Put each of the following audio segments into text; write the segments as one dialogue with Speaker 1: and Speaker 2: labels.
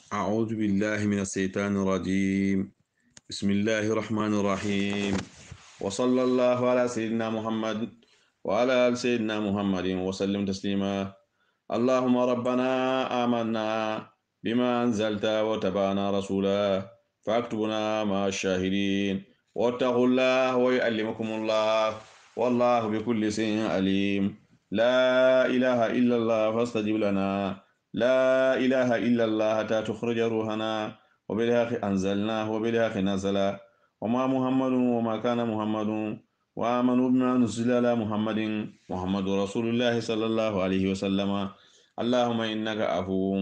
Speaker 1: أعوذ بالله من الشيطان الرجيم. بسم الله الرحمن الرحيم. وصلى الله على سيدنا محمد وعلى آل سيدنا محمد وسلم تسليما. اللهم ربنا آمنا بما أنزلت وتبعنا رسولا فاكتبنا مع الشاهدين واتقوا الله ويعلمكم الله والله بكل شيء عليم. لا إله إلا الله فاستجب لنا. لا إله إلا الله حتى تخرج روحنا وبالحق أنزلناه وبالحق نزل. وما محمد وما كان محمد وآمنوا بما نزل على محمد محمد رسول الله صلى الله عليه وسلم. اللهم إنك عفو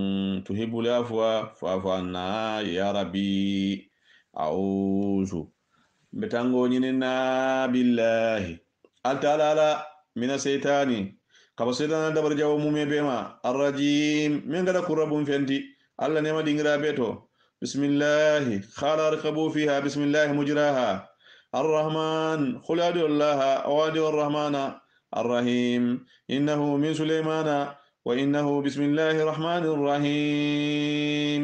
Speaker 1: تحب العفو فاعف عنا يا ربي. أعوذ بتانغو نينا بالله التعالى من الشيطان kaba sedana dabar jawo mume bema arrajim min gada kurabun fenti alla nema dingira beto bismillah khala arkabu fiha bismillah mujraha الرحمن قل ادعوا الله او ادعوا الرحمن الرحيم انه من سليمان وانه بسم الله الرحمن الرحيم.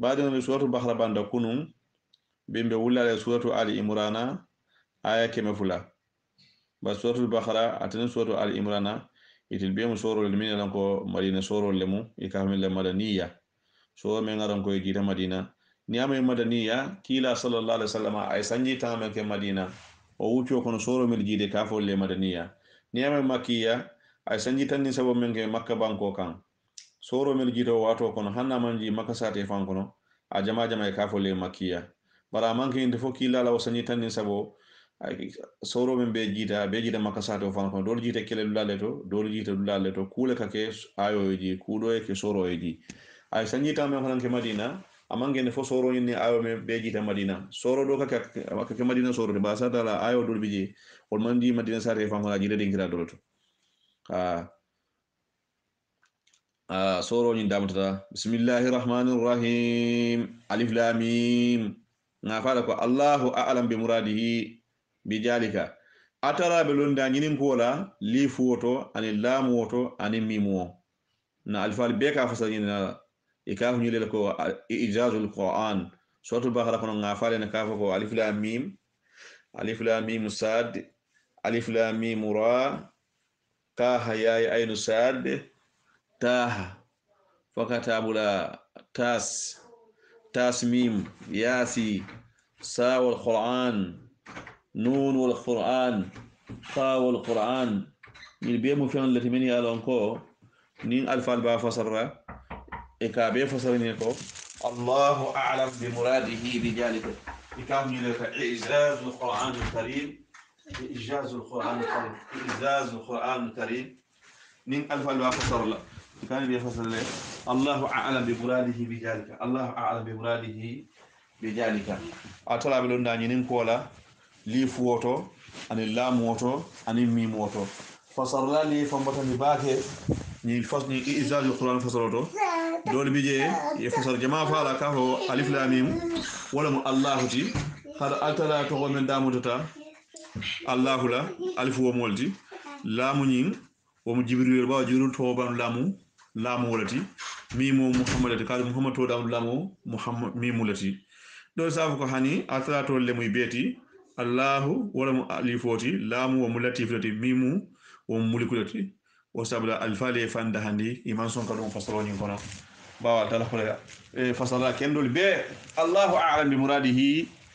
Speaker 1: بعد سوره البقره بند كنون بيمبه ولا سوره ال عمران ايه كما فلا بس سوره البقره اتن سوره ال عمران itil be mu soro le min lan ko madina soro le mu e ka min le madaniya so men ngaran ko jita madina ni amay madaniya kila sallallahu alaihi wasallam ay sanji tama ke madina o wucho kono soro mil jide ka fo le madaniya ni amay makkiya ay sanji tan ni sabo men ke makka banko kan soro mil jito wato kono hanna manji makka sate fan kono a jama jama ka fo le makkiya bara manke inde fo kila la sanji tan ni sabo soro men be jita makasate o fan ko dol jita kele dulale to dol jita dulale to kule kake ayo ji kudo e ke soro ji ay sanjita men honan ke madina amange ne fo soro ni ayo men be jita madina soro do kake madina soro de ba sa dala ayo dol biji on mandi madina sare fan ko jita din kira dol to soro ni damata bismillahir rahmanir rahim alif lam mim na fara ko Allahu a'lam bi muradihi bijalika atara be londa nyinin kola li fuoto ani lamu woto ani mimu na alfal be ka fasa nyina e ka hu nyile ko ijazul qur'an suratul baqara kono ngafale na ka ko alif lam mim sad alif lam mim ra ta hayya ayn sad ta fakatabula tas mim yasi sa wal qur'an نون والقرآن خا والقرآن البيم فين التي من يالونكو نين ألف البا فسر إكابي فسر نيكو الله أعلم بمراده بذلك إكاب نيلك إعزاز القرآن الكريم إعجاز القرآن الكريم إعزاز القرآن الكريم نين ألف البا فسر لا كان بيفسر له الله أعلم بمراده بذلك الله أعلم بمراده بذلك أتلا بلون داني نين كولا li fuoto ani lamoto ani mimoto fasarla li fambata ni bake ni fasni izal qur'an fasaroto dol bije e fasar jama fala ka ho alif lam mim wala mu allah ti har altala to men damutata allah la alif wo molti lamu nyin wo mu jibril ba jibril to ban lamu wolati mimo muhammad ka muhammad to dam lamu muhammad mimulati do safu ko hani altala to le muy beti Allahu wala mu alifoti lamu wa mulatifati mimu wa mulikulati wa sabla alfali fanda handi iman son kadum fasalo nyin kono bawa tala khola fasala kendol be Allahu a'lam bi muradihi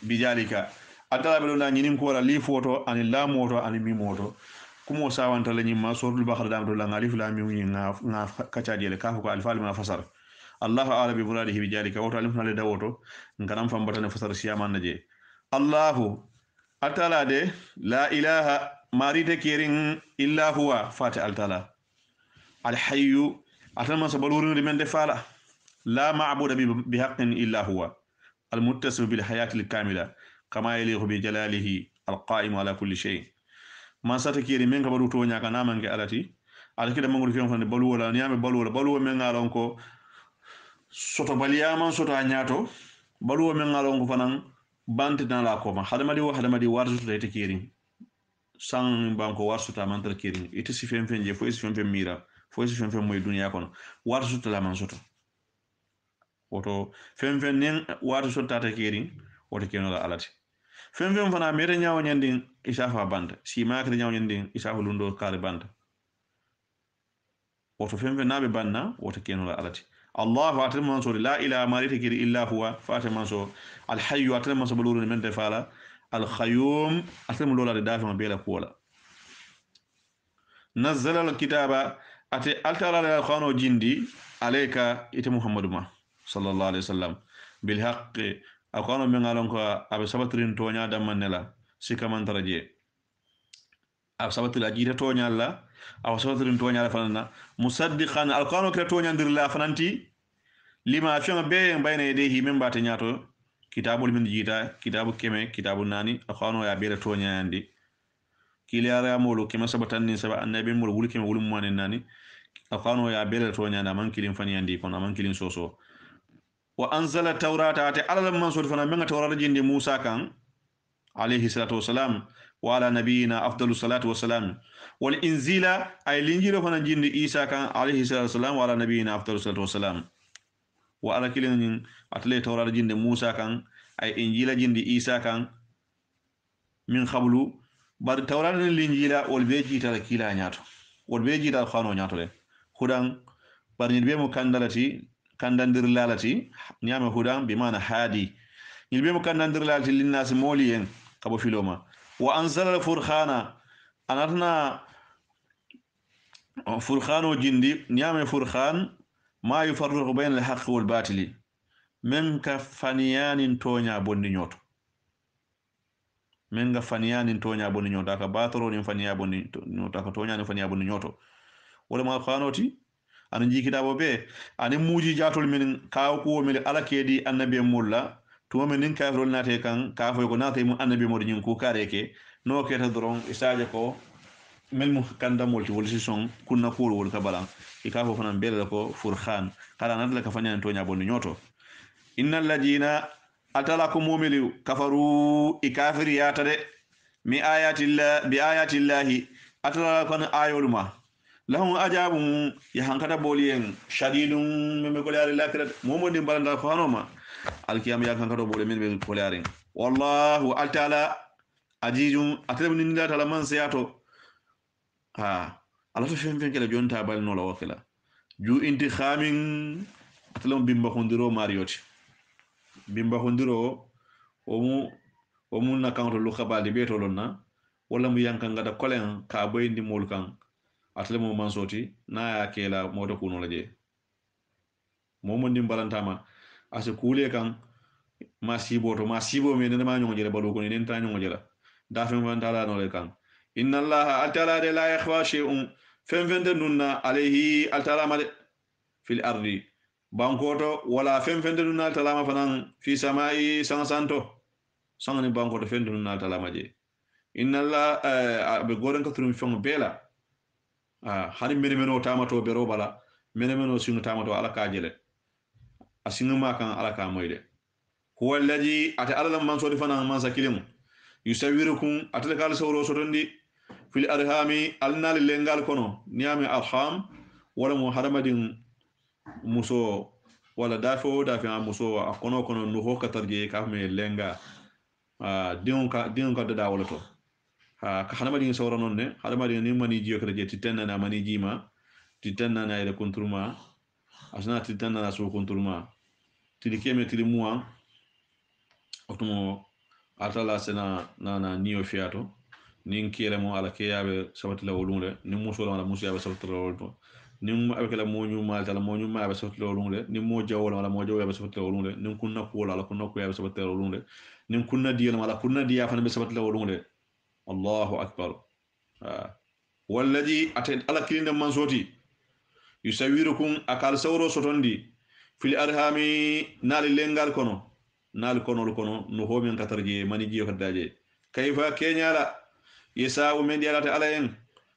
Speaker 1: bi jalika atala be na nyin ko wala lifoto ani lamu to ani mimu to kumo sawanta la nyima suratul baqara dam do la alif lam mim nga kacha jele ka ko alfali ma fasar Allahu a'lam bi muradihi bi jalika wa ta'ala le dawoto nganam fambata ne fasar siyaman naje Allahu altala de la ilaha marite kering illa huwa fati altala alhayyu atama sabalurun men de fala la ma'budu bi haqqin illa huwa almuttasim bil hayati alkamila kama yaliqu bi jalalihi alqa'im ala kulli shay man sata kiri men kabadu to nyaka namange alati alkida mangul fiyon fande balu wala nyame balu men ngalon ko soto baliyama soto anyato balu men ngalon ko fanan banti dans la coma hadamadi warsu ta kirin sang banko warsu ta mantar kirin ite si fen je fo si fen mira fo si fen moy dunya kono warsu ta la man soto woto fen fen nen wato sottata kerin woto kenola alati fen fen fana meta ñawo ñandin isafa banta si makata ñawo ñandin isafa lundo kare banta woto fen fen naɓe banna woto kenola alati allahu atata manso la ilaha marita kiri illa huwa fata manso alhayyu atata manso balurune mente fala alkhayyum atata mo lolade dafema bela kuwola nazzala alkitaba ate altalala alqur'ano jindi alayka ite muhammadu ma sallallahu alaihi wasallam bil haqqi alqur'ano men ngalon ko abe sabatirin tonya dammanela sikamantara je ab sabatila jita tonya la aw sabatirin tonya la fanana musaddiqan alqur'ano kira tonya ndir la fananti lima fianga be bayna yedeyhi men bata nyato kitabul min jita kitabu keme kitabu nani alqur'ano ya be la tonya andi kiliyara molo kema sabatan ni saba annabi molo wuli kema wulum mane nani alqur'ano ya be la tonya na man kilin fani andi kono man kilin soso wa anzala tawrata ate alal man so fana men tawrata jindi musa kan alayhi salatu wassalam wa ala nabiyina afdalus salatu wassalam wal inzila ay linjilo fana jindi isa kan alayhi salatu wassalam wa ala nabiyina afdalus salatu wassalam wa ala kilin atle tawrata jindi musa kan ay injila jindi isa kan min qablu bar tawrata linjila wal be jita kila nyato wal be jita khano nyato le hudan bar ni be mo kandalati kandandir lalati nyama hudan bi mana hadi yilbe mo kandandir lalati linnas moliyen kabo filoma wa anzala al-furqana anatna furqano jindi nyama furqan ma yufarriqu bayna al-haqqi wal batili men ka faniyanin tonya bonni nyoto men ga faniyanin tonya bonni nyoto ka batoro ni faniya bonni nyoto ka tonya ni faniya bonni nyoto wala ma khanoti ana jikitabo be ani muji jatol min kaw ko min ala kedi annabi mulla to men nin kafrol nate kan ka foy ko nate mu annabi mod nyin ko kareke no keta dron isaje ko mel mu kanda molti wol si son kunna ko wol ka balan e ka fo fanan bele ko furkhan kala nan la ka fanyan to nya bonni nyoto innal ladina atalakum mu'minu kafaru ikafiri yatade mi ayati llahi atala kon ayoluma lahum ajabun ya hankata boliyen shadidun meme ko laari lakirat momo ndi balanda ko hanoma alkiyam ya hankata bole men be ko laari wallahu altala ajijun atrebni nda tala man siyato ha ala to fen fen kala jonta bal no la wakila ju inti khamin atlam bimba khondiro marioti bimba khondiro omu na kanto lu khabali beto lonna wala mu yankan ngada kolen ka boyndi mulkan atle mo man soti na ya kela moto kuno laje momo ndim balantama ase kule kan ma sibo me ne ma nyongo jere balu ko ni tan nyongo jere da fe man tala no le kan inna allaha atala de la yakhfa shay'un fem fende nunna alayhi altala ma fil ardi bankoto wala fem fende nunna altala ma fanan fi samai sansanto sangani bankoto fende nunna altala ma je inna allaha be goren ka turum fon bela hari meno tamato be robala meno sinu tamato ala kajele asinu ma kan ala ka moyde huwa alladhi ata ala man so defana man sakilim yusawirukum atala kal sawro sotondi fil arhami alnal lengal kono niami arham wala mu haramadin muso wala dafo muso kono no hokatarje ka me lenga dinka da wala to ka hadamadi sawra non ne hadamadi ni mani jiyo kala je titanna na mani jima titanna na ila konturma asna titanna na so konturma tilikeme tilimua otumo atala sena na niyo fiato nin kele mo ala keyabe sabatila wolunde nin muso la muso yabe sabatila wolto nin abekala moñu mal tala moñu ma yabe sabatila wolunde nin mo jawol wala mo jaw yabe sabatila wolunde nin kunna ko wala kunna ko yabe sabatila wolunde nin kunna diyal wala kunna diya fa be sabatila wolunde Allahu akbar walladhi ated ala kilinde man soti yusawirukum akal sawro sotondi fil arhami nal lengal kono no homen katarje mani jiyo kadaje kayfa kenyala yasa men dialata alayen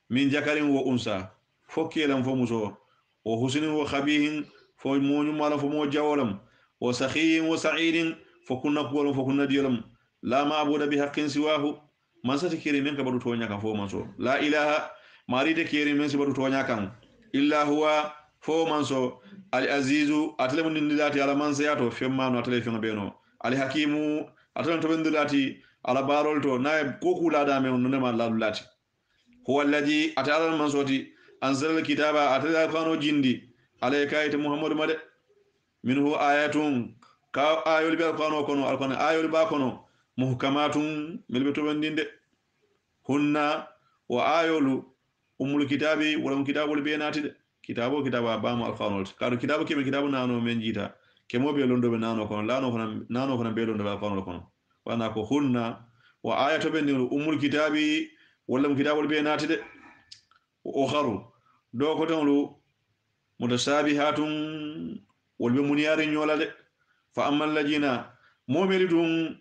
Speaker 1: min jakarin wa unsa fokelam fo muso o husnin wa khabihin fo moñu mala fo mo jawolam wa sakhiyin wa sa'idin fo kunna ko fo kunna diyolam la ma'budu bi haqqin siwahu man sati kiri men ka badu tonya kan fo man so la ilaha maride kiri men si badu tonya kan illa huwa fo manso al azizu atale mun ndilati ala mansayato femmano atale fengo beno al hakimu atale to bendilati ala barol to nay ko kulada me on nema lalulati huwa alladhi atala mansoti anzala alkitaba atala kano jindi alayka ita muhammad made minhu ayatun ka ayol be kano kono alkana ayol ba kono muhkamatun milbe to bendinde hunna wa ayolu umul kitabi wala kitabul benati de kitabo kitaba bamu alqanol kadu kitabo kebe kitabo nano men jita kemo be londo be nano kono lano kono nano kono be londo be alqanol kono wana ko hunna wa ayatu be umul kitabi wala kitabul benati de o kharu do ko tonlu mutasabihatun wal be muniyari nyola de fa ammal ladina momelidum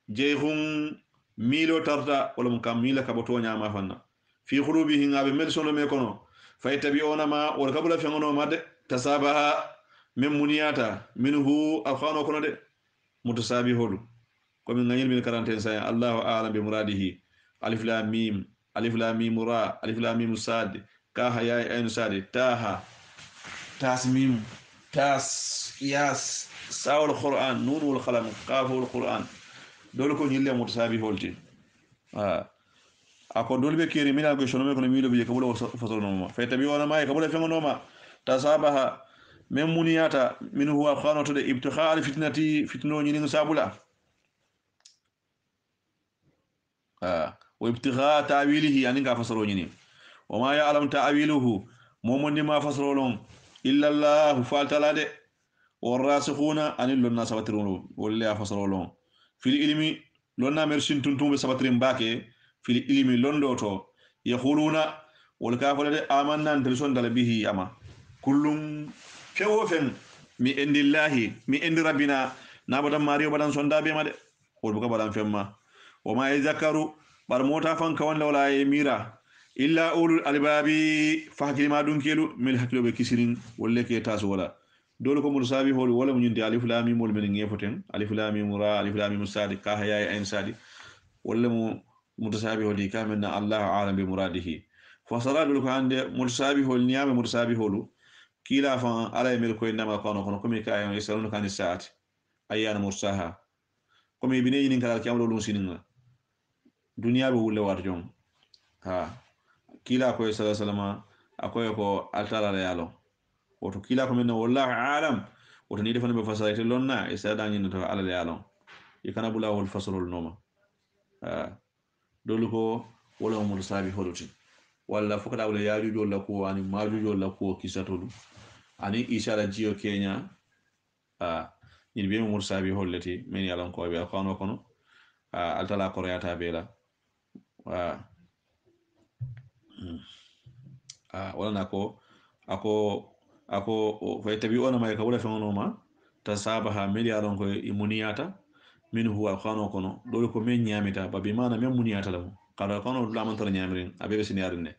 Speaker 1: jeyhum milo tarta wala kam mila kaboto nyama fanna fi khulubihim abe mel sono me kono faytabi'una ma wal kabula fengono made tasabaha mem muniyata minhu afano kono de mutasabihulu ko min ngayil min karanten sa Allahu a'lam bi muradihi alif lam mim ra alif lam mim sad ka ha ya ayn sad taha tasmim tas yas sawul qur'an nun wal qalam qaful qur'an dole ko nyille mutasabihulti ako dolbe kiri mina go shono me kono milo biye kabulo fasono ma fa tabi wana mai kabulo fengono ma tasabaha mem muniyata min huwa khanatu de ibtikha al fitnati fitno nyini sabula wa ibtikha ta'wilihi yani ga fasaro nyini wa ma ya'lam ta'wiluhu momondi ma fasaro lon illa allah fa talade warasikhuna anil lonna sabatirun walla fasaro lon fil ilmi lonna mersin tuntumbe sabatirin bake fil ilmi londoto yaquluna wal kafalade amanna antelson dal bihi ama kullum fewofen mi endillahi mi endi rabbina nabatan mario badan sonda be made wol buka badan femma o ma yazakaru bar mota fan kawan wala mira illa ulul albabi fahkima dun kelu mil hakilo be kisirin wolle ke taso wala dole ko mun sabi hol wala mun yindi alif lam mim mol men ngefoten alif lam mim ra alif lam mim sadi ka hayya ayn sadi wala mu متشابه لي كامن الله عالم بمراده فصلا لك عند متشابه النيام متشابه له كلا فان على ملكو انما كانوا كم كاي يسالون كان الساعه ايان مرساها كم يبني نين كلا كامل لون سيننا دنيا بو ولا وارجون ها كلا كو صلى الله عليه وسلم اكو كو التلا يالو وتو كلا كم والله عالم وتني دفن بفصلت لنا يسادان ينتو على يالو يكنا بلا والفصل النوم dole ko wala mo sabi holuti wala fokata wala yajujo la ko ani majujo la ko kisatolu ani ishala jiyo kenya ni be mo sabi holleti men yalan ko be kono kono altala koreata bela wala nako ako faytabi ona may ka wala fono ma tasabaha men yalan ko imuniyata min huwa khano kono dole ko men nyamita ba bi mana men muniyata lamu qala kono la man tar nyamirin abe be sinyarin ne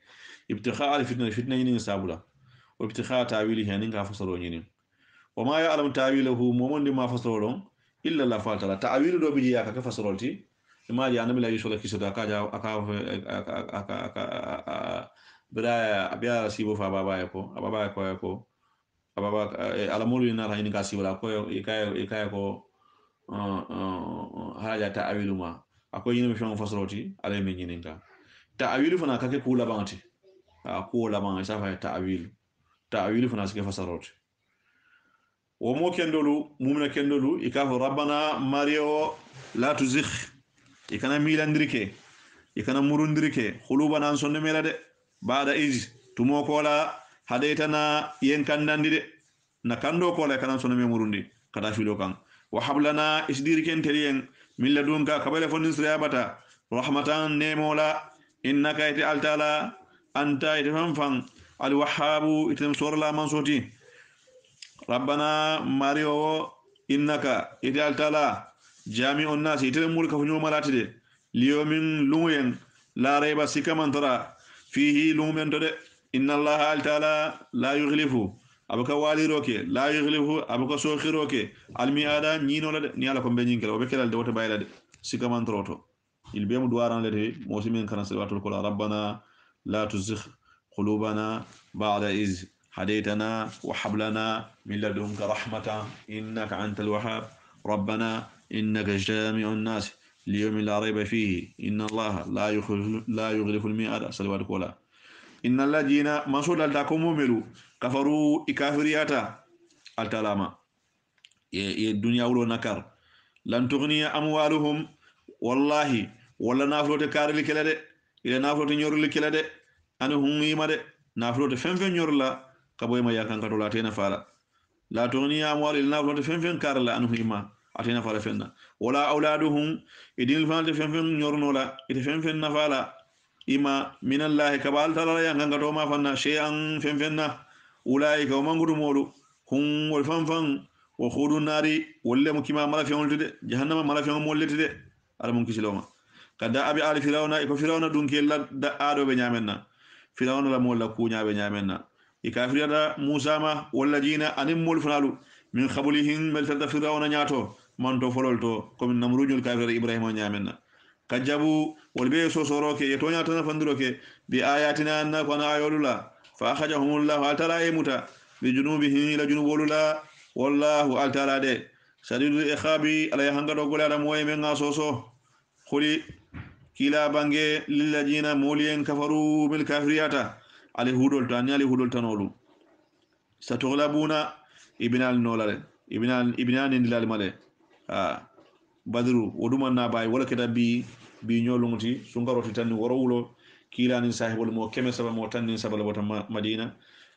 Speaker 1: ibtikha al fitna yini sabula wa ibtikha ta'wili hani ga fasaro yini wa ma ya'lam ta'wiluhu momon di ma fasaro illa la fatala ta'wilu do bi ya ka fasarolti ma ya nabi la yusul kisota ka ja aka bida abia sibo fa baba yako ababa ala mulu na hani ga sibula ko ikay ko haja ta'awilu ma akoy yini fi fasroti ala men yininka ta'awilu fana kake kula banti ko la ban sa fa ta'awilu fana sike fasaroti wo mo kendolu mumna kendolu ikafa rabbana mario la tuzigh ikana milandirike ikana murundirike khulubana sonne melade bada iz tumo kola hadaitana yen kandandide na kando kola kana sonne me murundi kada filo kan wa hablana isdiriken teriyen min ladunka kabale fondin sirabata rahmatan nemola innaka ita altala anta ita fanfan alwahabu ita sorla mansoti rabbana mario innaka ita altala jami'un nas ita mulka funyo malatide liyomin luyen la rayba sikamantara fihi lumen tode inna allaha altala la yughlifu abuka waliroke la yughlifu abuka sokhiroke almi ada nyino la ni ala ko be nyinkela be kelal de woto bayla de sikaman troto il be mu duwaran lete mosimin kana salwatul kula rabbana la tuzigh qulubana ba'da iz هديتنا وهب لنا من لدنك رحمة إنك أنت الوهاب ربنا إنك جامع الناس ليوم لا ريب فيه إن الله لا يخلف الميعاد صلواتك ولا إن الذين مسؤول لكم مملوا كفروا إكافرياتا التلاما الدنيا ولو نكر لن تغني أموالهم والله ولا نافلوت كار لكلا دي إلى نافلوت نيور لكلا دي أنا هم يما دي نافلوت فين نيور لا كبوي ما يكن كتولا تينا فالا لا تغني أموال إلى نافلوت فين كار لا أنا يما أتينا فالا فينا ولا أولادهم إدين الفانت فين نيور نولا إدي فين نفالا إما من الله كبال تلا يكن كتوما فنا شيئا فين أولئك ومن قدموا هم والفنفن وخذوا النار ولا مكما ملا فيهم لتد جهنم ملا فيهم مولتد على من كسلوما كدا أبي آل فرعون إكو فرعون دون كلا دا آدو بنيامنا فرعون لا مولا كونيا بنيامنا إكافر دا موسى ما ولا جينا أنم مول فنالو من قبلهم ملتد فرعون نياتو من تو فلولتو كم نمرود الكافر إبراهيم نيامنا كجابو والبي سوسوروك يتونيا تنفندروك بآياتنا أنك وانا آيولولا فأخرجهم الله تعالى يموتا بجنوبهم إلى جنوب ولولا والله تعالى de sadidu ikhabi ala hanga do gola moy men ngasoso khuli kila bange lillajina mulien kafaru bil kafiriyata ali hudol tan ali hudol tanolu satughlabuna ibnal nolale ibnan indilal male badru wodumanna bay wala keda bi nyolunguti sungaroti tan woro wulo kila ni sahibul mo keme saba mo tan ni sabal bota madina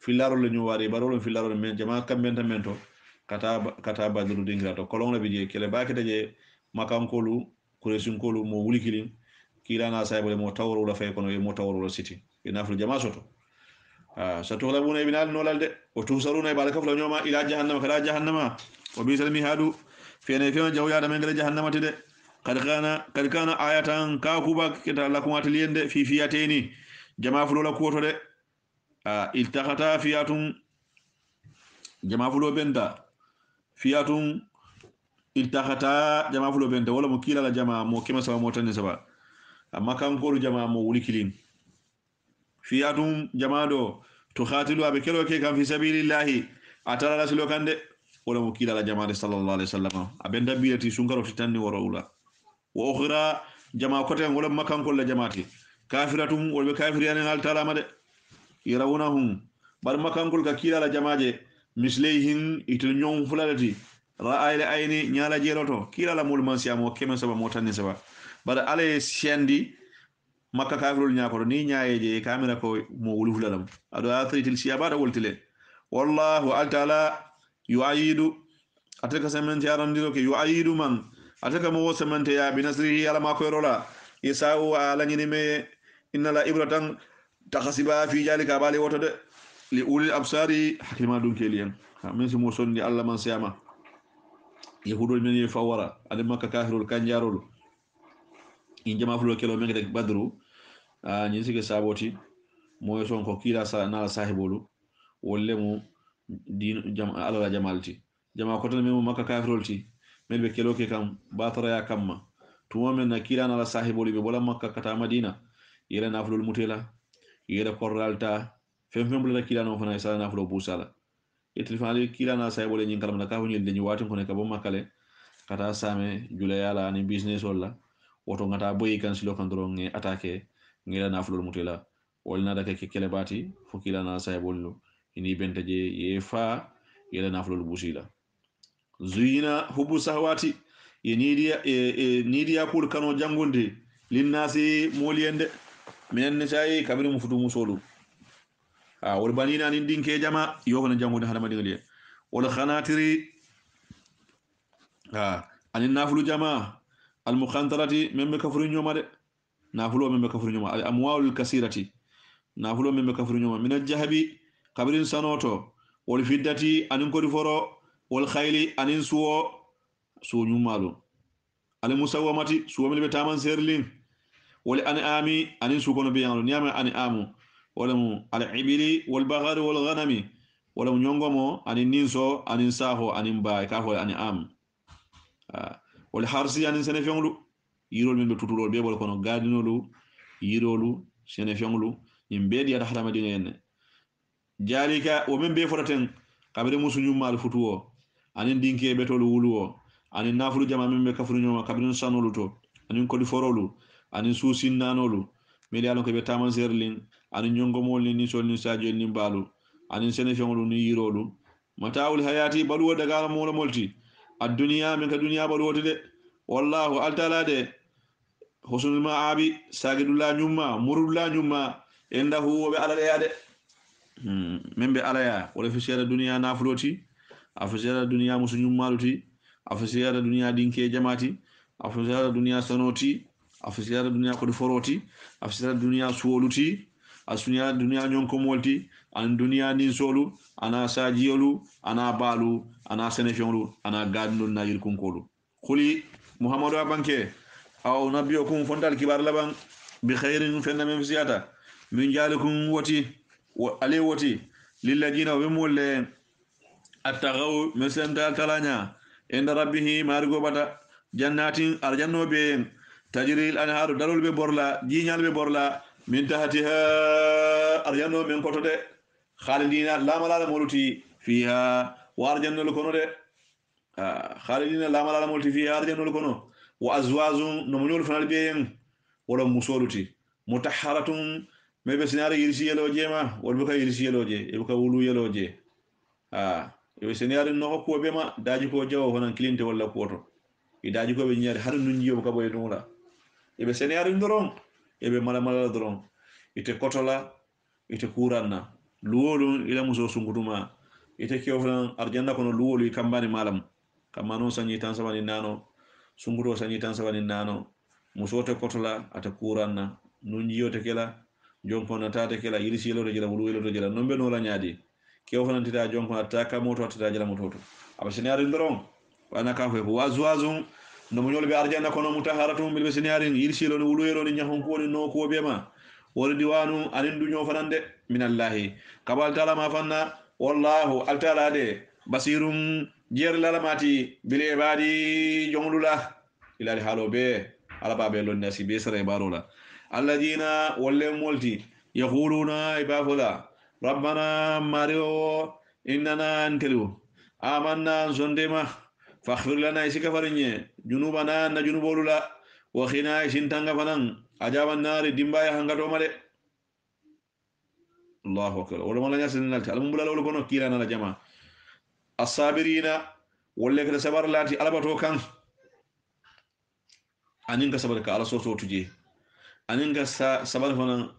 Speaker 1: filaro le nyuwari barolo filaro men jama kamben tamento kata badru dingra to kolon la bije kele bakete je makankolu kuresinkolu mo wulikilin kila na sahibul mo tawro la fay kono mo tawro la city ina ful jama soto satughlabuna ibnal nolalde o tusaruna baraka fula nyoma ila jahannama kala jahannama wa bisal mihadu fene jawya da men gele jahannama tide kad kana ayatan ka kuba kita lakum atliyende fi fiyateni jama fulo la kuoto de iltakhata fiyatun jama fulo benda fiyatun iltakhata jama fulo benda wala mo kila la jama mo kema sawa mo tan saba amma kan ko jama mo wulikilin fiyatun jama do to khatilu abe kelo ke kan fi sabilillahi atara rasulu kande wala mo kila la jama sallallahu alaihi wasallam abenda bilati sunkaro titanni woroula wa ukhra jama koten wala makan ko la jamaati kafiratum wala kafiriyane hal talama de yarawunahum bar makan ko ka kila la jamaaje mislayhin itul nyom fulalati ra'ayla ayni nyala jeroto kila la mul man siamo kemen saba mo tanni saba bar ale sendi makka kafirul nyaako ni nyaayeje kamera ko mo wulufulalam ado atritil siyabata woltile wallahu ta'ala yuayidu ataka sementi arandiro ke yuayidu man ataka mo sementi ya binasrihi ala ma ko rola isau ala nyini me inna la ibratan takhasiba fi jalika bali wotode li ulil absari hakima dun keliyan min si mo sonni alla man siyama yahudul men fawara ade makka kafirul kanjarol in jama fulo kelo men rek badru nyi sike saboti moy son ko kila sa na sahibolu wolle mu din jam ala jamalti jama ko tan men makka kafirolti men be kelo ke kam batara ya kamma tuma men na kila na sahibolu be bola makka kata madina yela nafulul mutela yela korralta fem bula kila no fana sa nafulo busala etlifali kila na sahibolu nyin kalam na ka hunyi de watin ko ne ka bo makale kata same jula yala ni business wala woto ngata boyi kan silo kan dron ngi attaqué ngira nafulul mutela wolna da ke kele bati fo kila na sahibolu ini bentaje yefa yela nafulul busila zuyina hubu sahawati nidiya kul kano jangunde linnasi moliyende minen sai kabiri mu futu musolu wal banina nin dinke jama yogona jangunde hada madingali wal khanatiri anin nafulu jama al mukhantarati membe kafuru nyoma de nafulo membe kafuru nyoma al amwalul kasirati nafulo membe kafuru nyoma min al jahabi kabirin sanoto wal fiddati anin kodi foro wal khayli anin suwo nyumalu al musawamati suwo mel be taman serlin wal an'ami anin su kono be yangalo nyama an'amu wala mu al ibili wal baghari wal ghanami wala mu nyongomo anin ninso anin saho anin ba ka ho an'am wal harsi anin sene fenglu yirol men be tutulol be bol kono gadinolu yirolu sene fenglu yimbe di ada halama dinga yenne jalika wo men be fotaten kabire musu nyummal futuwo anin dinke betolu wuluwo anin nafulu jama men be kafuru nyoma kabire sanolu to anin kodi forolu anin susin nanolu meli alon ko be taman serlin anin nyongomol ni sol ni sadio ni balu anin senefengolu ni yirolu matawul hayati baluwo daga mo molti ad-dunya min ka dunya baluwo de wallahu altala de husnul ma'abi sagidullah nyumma murullah nyumma endahu wo be ala yade membe alaya wala fi sera dunya nafloti afi sera dunya musunyum maluti afi sera dunya dinke jamati afi sera dunya sanoti afi sera dunya ko foroti afi sera dunya suwoluti asunya dunya nyonko molti an dunya nin solu ana sajiyolu ana balu ana senefionlu ana gadnul na yirkunkolu khuli muhammadu abanke aw nabiyokum fondal kibar laban bi khairin fenna men fisiata min jalikum wati ali woti lilladina wemule attaqaw mesenta talanya inda rabbihi margo bata jannatin arjanno be tajril anharu dalul be borla jinyal be borla min tahtiha arjanno men kotode khalidina lamala moluti fiha warjanno kono de khalidina lamala moluti fiha arjanno kono wa azwazun no munul fanal be wala musoluti mutahharatun mebe sinari yirsi yelo jema wol buka yirsi yelo je e buka wulu yelo je e sinari no ko bema daji ko jawo honan kilinte wala ko to e daji ko be nyaari har nun jiyo ka boye dum e be sinari ndoron e be mala mala doron ite kotola ite kuranna luwolu ila muso sungutuma ite kiyofan arjanna kono luwolu kambani malam kamano sanyi tan sabani nano sunguro sanyi tan sabani nano muso te kotola ata kuranna nun jiyo te kela jonkona tata kela yirisi yelo jela wulu yelo jela nombe no la nyaadi kew fanantita jonkona taka moto tata jela moto aba senari ndoron wana ka fo wazwazum no mo nyolbe arjanna kono mutaharatum bil senari yirisi yelo wulu yelo ni nyahon ko no ko bema wol diwanu anin dunyo fanande minallahi kabal taala ma fanna wallahu altala de basirum jer lalamati bil ibadi jonglula ilal halobe ala babe lon nasi be sare barola alladina walle molti yaquluna ibafula rabbana mario innana antelu amanna sondema faghfir lana isika farinye junubana na junubolula wa khina shintanga fanan ajaban nari dimbaya hangato male Allahu akbar wala mala yasin nalti almumbula lawlo kono kila na jama as-sabirina walle kada sabar lati alabato kan aninga sabar ka ala soso tuje aninga sabar honan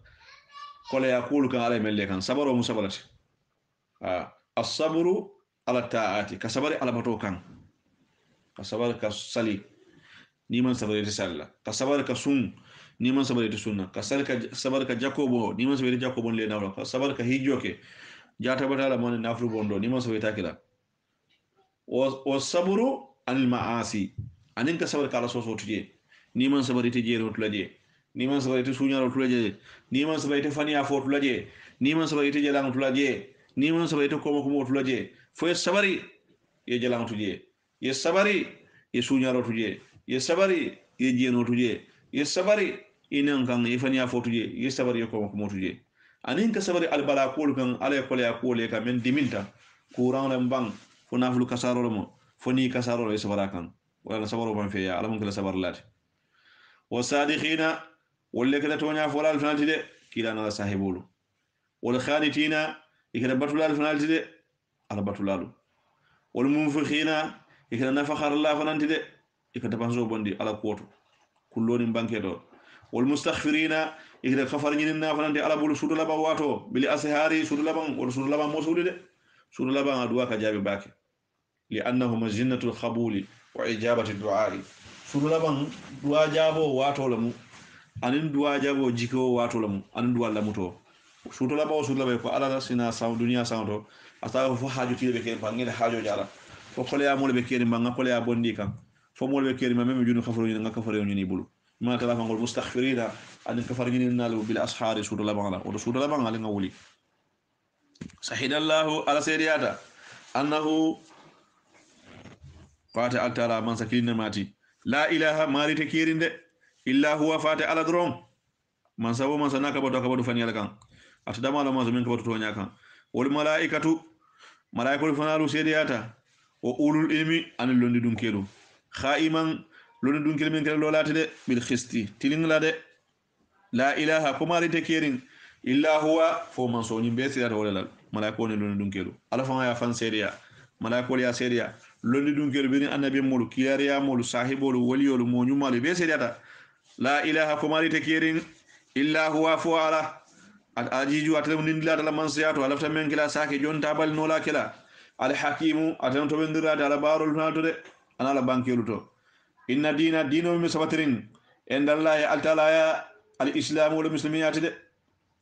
Speaker 1: kole ya kulu kan ala melle kan sabaro musabalati as-sabru ala ta'ati ka sabari ala bato kan ka sabar ka sali ni man sabari ta salla ka sabar ka sun ni man sabari ta sunna ka sabar ka jakobo ni man sabari jakobo le nawlo ka sabar ka hijoke jata batala mon nafru bondo ni man sabari takila wa sabru anil ma'asi aninga sabar ka ala soso tuje ni man sabari ta jero tulaje ni man sabari te suñaro tulaje ni man sabari te faniya fo tulaje ni man sabari te jalang tulaje ni man sabari te komo komo tulaje fo sabari ye jalang tuje ye sabari ye suñaro tuje ye sabari ye jeno tuje ye sabari inan kan ye faniya fo tuje ye sabari ye komo komo tuje anin ka sabari al bala ko kan ala ko le ko le ka men diminta courant lam bang fo nafulu kasaro mo fo ni kasaro ye sabara kan wala sabaro ban fe ya alamun kala sabar lati wasadiqina wolle kada tonya fola al fanalti de kila na sahibulu wal khanitina ikada batul al fanalti de ala batulalu wal munfiqina ikada nafakhar Allah fananti de ikada banzo bondi ala koto kulloni banke do wal mustaghfirina ikada khafar nyinna fananti ala bulu sudula ba wato bil ashari sudula ban wal sudula ban mosudi de sudula ban adwa ka jabi baki li annahu majinnatul khabuli wa ijabati du'a sudula ban du'a jabo wato lamu anin duwa jabo jiko wato lamu anin duwa lamuto sutula bawo sutula be ko ala sina sa dunya sawdo asa fo haaju tibe ke bangel haajo jara fo kole ya mole be keri manga kole ya bondi kan fo mole be keri ma meme junu khafaro ni nga khafaro ni bulu ma kala fangol mustaghfirina anin kafar ni nalu bil ashari sutula bangala o sutula bangala nga wuli sahidallahu ala sayyidiyata annahu fata altara man sakina mati la ilaha marite kirinde illa huwa fati ala dron man sabo man sanaka bodo ka bodo fani ala kan atadama ala man min ka bodo to nyaka wal malaikatu malaikatu fanalu sediyata o ulul ilmi an londi dun kelu khaiman londi dun kelu men kelu lolati de bil khisti tilingla de la ilaha kumari te kerin illa huwa fo man so nyimbe sediyata wala malaiko ne londi dun kelu ala fa ya fan sediya malaiko ya sediya londi dun kelu bini annabi mulu kiyariya mulu sahibolu waliyolu mo nyumalu be sediyata la ilaha kumari te kerin illa huwa fo ala al ajiju atam nindila dala mansiyato alafta men kila sake jonta bal nola kila al hakimu atam to bendira dala barol nato de anala bankelu to inna dina dino mi sabatirin endallahi al taala ya al islam wal muslimiyati de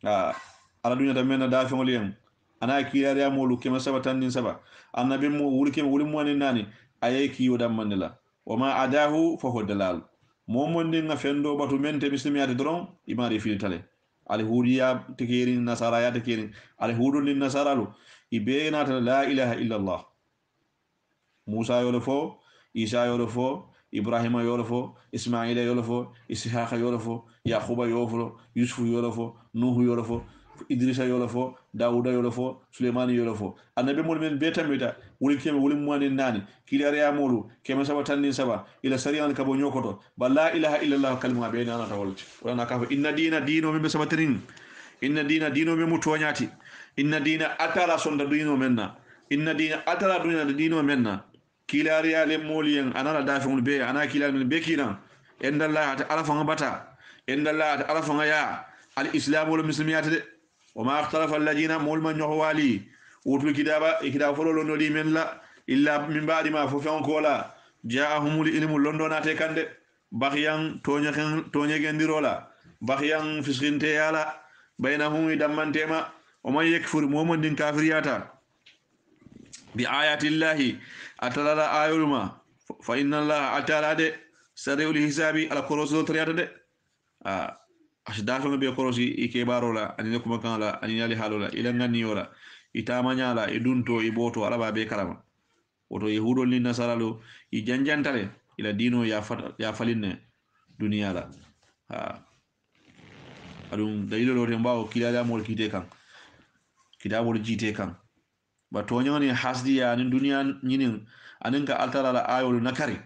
Speaker 1: ala dunya men da fe ngoliyen ana kiyar ya molu kema sabatan nin saba annabi mu wuri kema wuri mu nani ayay kiyo dam manila wama adahu fa huwa dalal momon nga fendo batu mente muslimiyati dron imari fil tale al hudiya tekerin nasara ya tekerin al hudul lin nasaralu ibena ta la ilaha illa allah musa yolofo isa yolofo ibrahima yolofo ismaila yolofo ishaqa yolofo yaquba yolofo yusuf yolofo nuhu yolofo idrisa yolofo dauda yolofo suleiman yolofo annabi mol men betamita wuli keme wuli muani nani kilare ya molu keme saba tanni saba ila sariyan kabo nyokoto balla ilaha illa allah kalma be nana tawolti wala ka inna dina dino men sabatrin inna dina dino men mutonyati inna dina atala sonda dino menna inna dina atala dino menna kilare ya le molien anala dafun be ana kilare men be kina endalla ta arafa ngabata endalla ta arafa ngaya al islam wal muslimiyat de وما اختلف الذين مول من يحوالي وتل كتابا كتاب فلو لندو دي من لا إلا من بعد ما ففيون كولا جاءهم العلم لندو ناتي كند بخيان تونيغن ديرولا بخيان فسخين تيالا بينهم دمان تيما ومن يكفر مومن دين كافرياتا بآيات الله أتلالا آيولما فإن الله أتالا دي سريع الحسابي على كروسو ترياتا دي asdafa be korosi ike barola ani kuma kanala ani yali halola ila ngani yola itamanyala idunto iboto alaba be karama woto yahudo ni nasaralo i janjantale ila dino ya falinne duniya la adum dalilo lo tembawo kilala mol kite kan kitabol jite kan ba to nyoni hasdiya ni duniya nyinin aninka altala la ayol nakari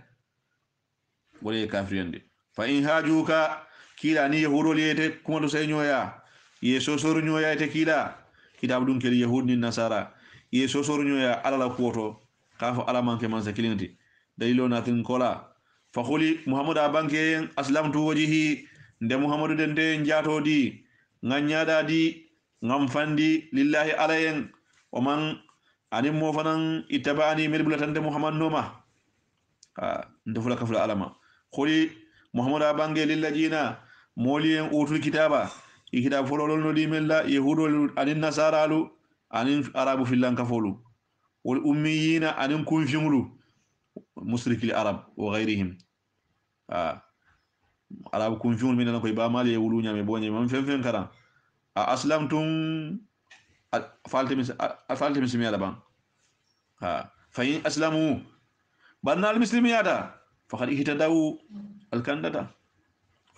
Speaker 1: wala kafiriyande fa in hajuka kila ni yahudo liyete kuma to say nyoya ye sosoru nyoya te kila kitab dun kel yahud ni nasara ye sosoru nyoya ala la kuoto kafo ala manke man sa kilinti dalilo natin kola fa khuli muhammad abanke aslamtu wajhi nde muhammadu dente njato di nganyada di ngam fandi lillahi alayen o man anim mo fanan ittabani mir bulatante muhammad noma ndefula kafula alama khuli muhammad abanke lillajina molien utul kitaba ikida fololol no dimella yahudol anin nasaralu anin arabu filan kafolu wal ummiyina anin kunfimulu musrikil arab wa ghayrihim arabu kunfimul minana koy ba mali wulu nyame bonye mam fen karam aslamtum faltem simiyala ban fa in aslamu banal muslimiyata faqad ihtadaw al kandata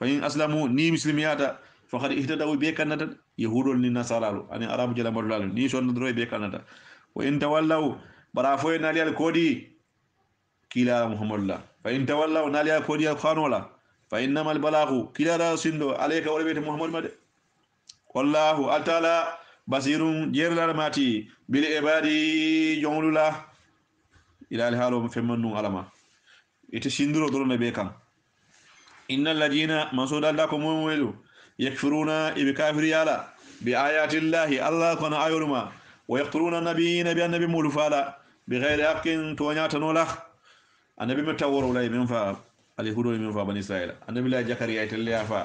Speaker 1: فإن أسلموا ني مسلمياتا فقد اهتدوا بكندا يهودول ني نصارى اني عرب جلا مدلال ني سون دروي بكندا وإن تولوا برافو نالي الكودي كلا محمد الله فإن تولوا نالي الكودي القانولا فإنما البلاغ كلا راسندو عليك ولبيت محمد مد والله تعالى بصير جيرلا ماتي بالعباد جمللا الى الحال فمنو علما يتشندرو درنا بكم إن الذين مسود الله كمولو يكفرون بكافر يالا بآيات الله الله كنا أيرما ويقتلون النبيين بالنبي مولفالا بغير حق تونيات نولا النبي متور ولا ينفع اليهود ينفع بني إسرائيل النبي لا زكريا يتلي أفا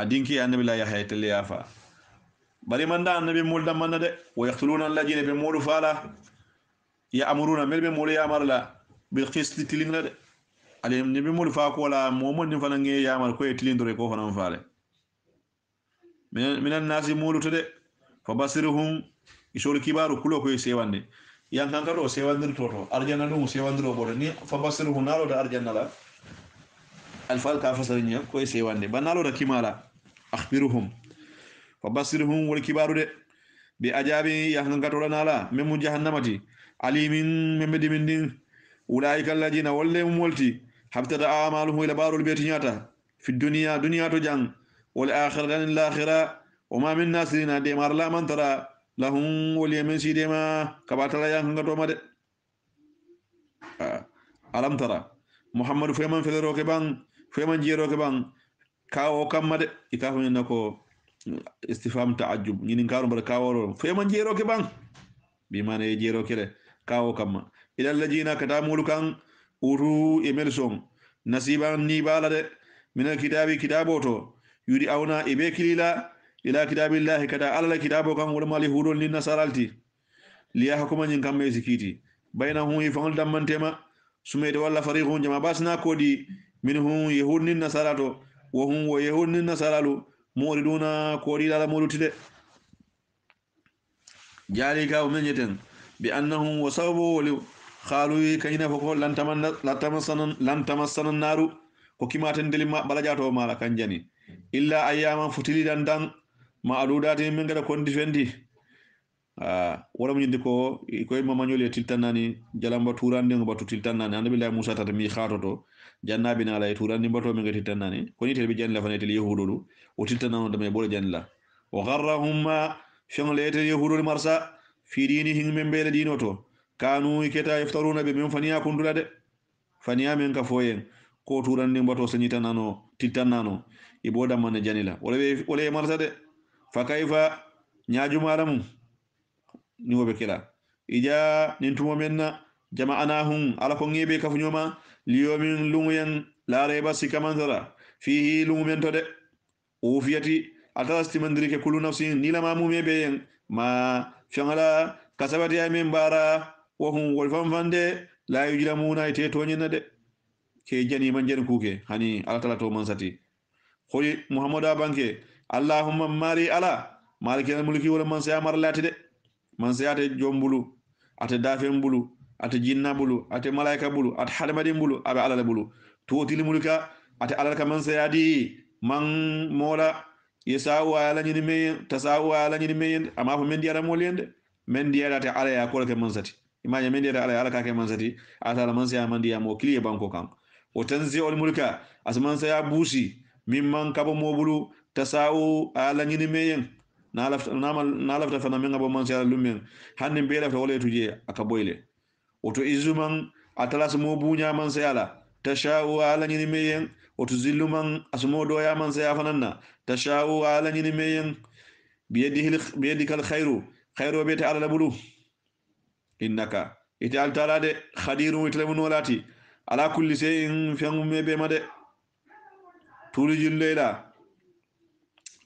Speaker 1: أدينكي النبي لا يحيى يتلي أفا بري من دا النبي مول دم من ده ويقتلون الذين بمولفالا يأمرون مل بمول يأمر لا بالقسط تلين ده ale ni be mol fa ko la momon ni fana nge yamal ko etlindore ko fana faale minan nasi muluto de fa basiruhum isol kibaru kulo ko sewande yan kan kado sewandir toto arjana no sewandiro bodo ni fa basiruhum nalo da arjana la al fal ka fasarinya ko sewande banalo da kimala akhbiruhum fa basiruhum wal kibaru de bi ajabi yahngatora nala memu jahannamati alimin memedi min din ulaika alladina walle multi habtada a'maluhum ila barul betiyata fi dunya dunya to jang wal akhiratan al akhirah wama min nasirina de mar la man tara lahum wal yamin sidema kabatala yahngato made alam tara muhammadu feman felero ke bang feman jero ke bang kawo kamma de ikafu nako istifham ta'ajjub ñinin karu bara kaworo feman jero ke bang bi mana e jero kele kawo kamma ila alladina katamulu kan utu emelson nasiban ni balade min alkitabi kitaboto yuri awna e be kilila ila kitabillahi kada alla kitabo kan wala mali hudol ni nasaralti liya hukuma nyin kamme sikiti bainahum yifal damantema sumede walla fariqun jama basna kodi minhum yahudin nasarato wa hum wa yahudin nasaralu muriduna kodi la mulutide jalika o menyeten bi annahum wasabu li khalu kayna fako lan tamassana naru ko kimaten delima balajato mala kanjani illa ayyaman futilidan dan ma adudati min gada kondi fendi wala mo ñindi ko koye mamañol e tiltannani jalamba turandi ngo batu tiltannani anda billahi musa tata mi khatoto jannabi na lay turandi bato mi ngati tiltannani ko ni tel bi janla fanete yahudulu o tiltannano dame bolo janla wa gharrahum ma shanglete yahudul marsa fi dinihim min bele dinoto kanu iketa yaftaruna be min faniya kundula de faniya men ka foyen ko turandi bato sanitannano tiltannano iboda man janila wala marsa de fa kayfa nyajumalamu ni wobe kila ija nin tumo menna jama'anahum ala ko ngebe kafu nyoma liyomin lunguyen la reba sikamanzara fihi lungumen to de o fiyati atasti mandrike kullu nafsin nila ma mumebe yen ma shangala kasabati amen bara wa hum wal fanfande la yujlamuna ite to nyina de ke jani man jen kuke hani ala tala to mansati kholi muhammadu banke allahumma mari ala malikal mulki wala man sa marlati de man sayate jombulu ate dafen bulu ate jinna bulu ate malaika bulu ate hadamadi bulu abe alala bulu totili mulka ate alal ka man sayadi man mola yasau ala nyini meyen tasau ala nyini meyen ama fa men diara molende men diara ate ala ya ko ke man sati imanya men diara ala ka ke man sati ata ala man saya man diya mo kliye banko kan o tanzi ol mulka asman saya busi mimman kabo mo bulu tasau ala nyini meyen na lafta fana men abo man sala lumen hanne be lafta wala tuje aka boyle oto izuman atalas mo bunya man sala tashau ala nyini meyen oto zilluman asmo do ya man sala fananna tashau ala nyini meyen biyadikal khairu be ta ala bulu innaka ita altarade khadiru itlamun walati ala kulli shay'in fi'um be made tulijul layla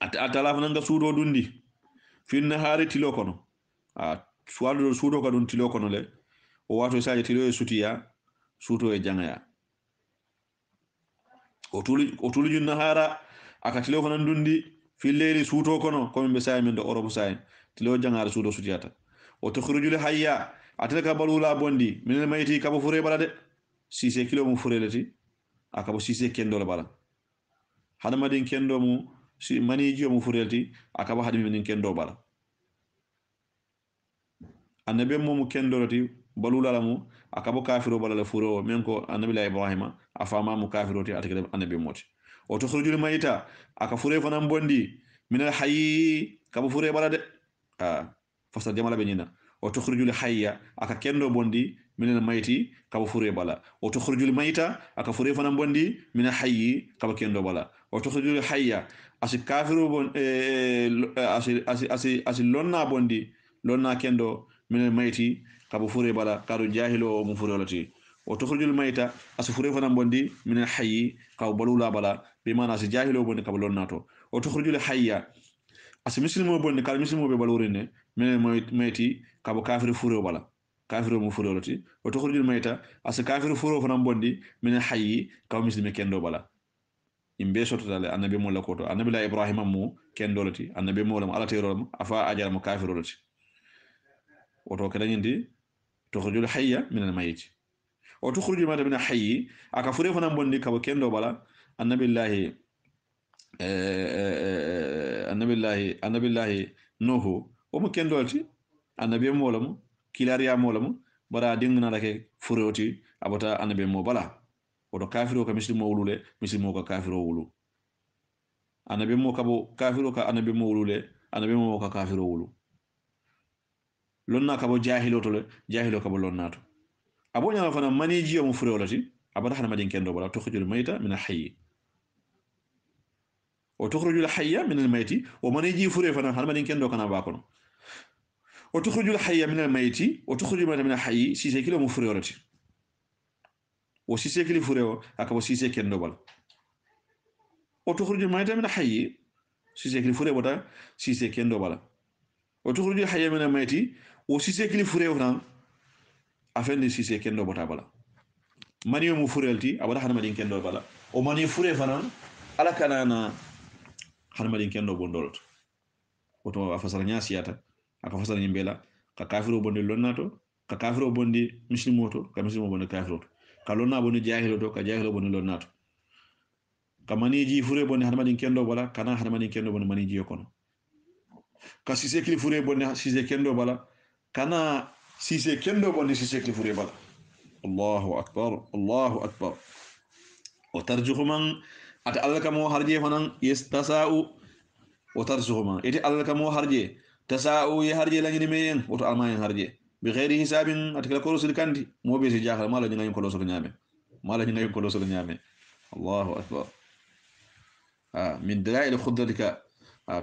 Speaker 1: atala fananga suudo dundi finna haari tilo kono suwado suudo ka dun tilo kono le o wato saje tilo e sutiya suuto e jangaya o tuli junna hara aka tilo kono dundi filleeri suuto kono comme be say men do orobo say tilo jangara suudo sutiyata o tukhrujul hayya atlaka balula bondi min mayti kabo fure balade 6 kilo mu fure lati aka bo 6 kendo la bala hadama din kendo mu si mani jiyo mu furelti akaba hadimi min kendo bala annabi mo kendo lati balula lamu akabo kafiro bala la furo men ko annabi la ibrahima afama mu kafiro ti atakale annabi moti o to khurujul mayita aka fure fanam bondi min al hayy kabo fure bala de fasa jamala be nyina o to khurujul hayya aka kendo bondi min al mayti kabo fure bala o to khurujul mayita aka fure fanam bondi min al hayy kabo kendo bala o to khurujul hayya asi kafiru bon asi lonna bondi lonna kendo min mayti kabo fure bala kadu jahilo mu fure lati o tukhrujul mayta asi fure fana bondi min hayyi kabo balula bala bi mana asi jahilo bondi kabo lonna to o tukhrujul hayya asi muslimo bondi kala muslimo be balurine min mayti kabo kafiru fure bala kafiru mu fure lati o tukhrujul mayta asi kafiru fure fana bondi min hayyi kabo muslimi kendo bala imbe sototale annabi mo la koto annabi la ibrahima mo kendolati annabi mo lam ala tayro afa ajara mo kafirolati oto kada nyindi tukhrujul hayya min al mayit o tukhrujul mata min al hayy aka fure fana bondi kabo kendo bala annabi llahi nuhu o mo kendolti annabi mo lamu kilariya mo lamu bara dingna lake furoti abota annabi mo bala oto kafiro ka muslimo wulule muslimo ka kafiro wulu annabi mo kabo kafiro ka annabi mo wulule annabi mo ka kafiro wulu lonna kabo jahilo to jahilo kabo lonnato abo nyama fana mani jiyo mo furolati abata hana madin kendo bala tukhrijul mayta min al-hayy wa tukhrijul hayya min al-mayti wa mani ji fure fana hana madin kendo kana ba kono wa tukhrijul hayya min al-mayti wa tukhrijul mayta min al-hayy si se kilo mo furolati o si se kili fureo akabo si se kendo bala wa tukhrijul mayta min al-hayy si se kili fure bota si se kendo bala wa tukhrijul hayya min al-mayti o si se kili fureo fana afendi si se kendo bota bala mani mo furelti abada hana madin kendo bala o mani fure fana ala kanana hana madin kendo bondolto oto afasara nyasiyata aka fasara nyimbela ka kafiro bondi lonnato ka kafiro bondi muslimoto ka muslimo bondi kafiro ka lonna bondi jahiloto ka jahilo bondi lonnato ka mani ji fure bondi hana madin kendo bala kana hana madin kendo bondi mani ji yokono ka sise kili fure bondi sise kendo bala kana sise kendo bondi sise kili fure bala الله أكبر الله أكبر وترجح من أتى الله كمو هرجي فنان يستساء وترجح من إتى الله كمو هرجي تساء يهرجي لنجني مين وتألمان هرجي بغير حساب أتكلا كروس الكندي مو بيسي جاهل ما لا جنايم كروس النيامي ما لا جنايم كروس النيامي الله أكبر من دلائل خدرتك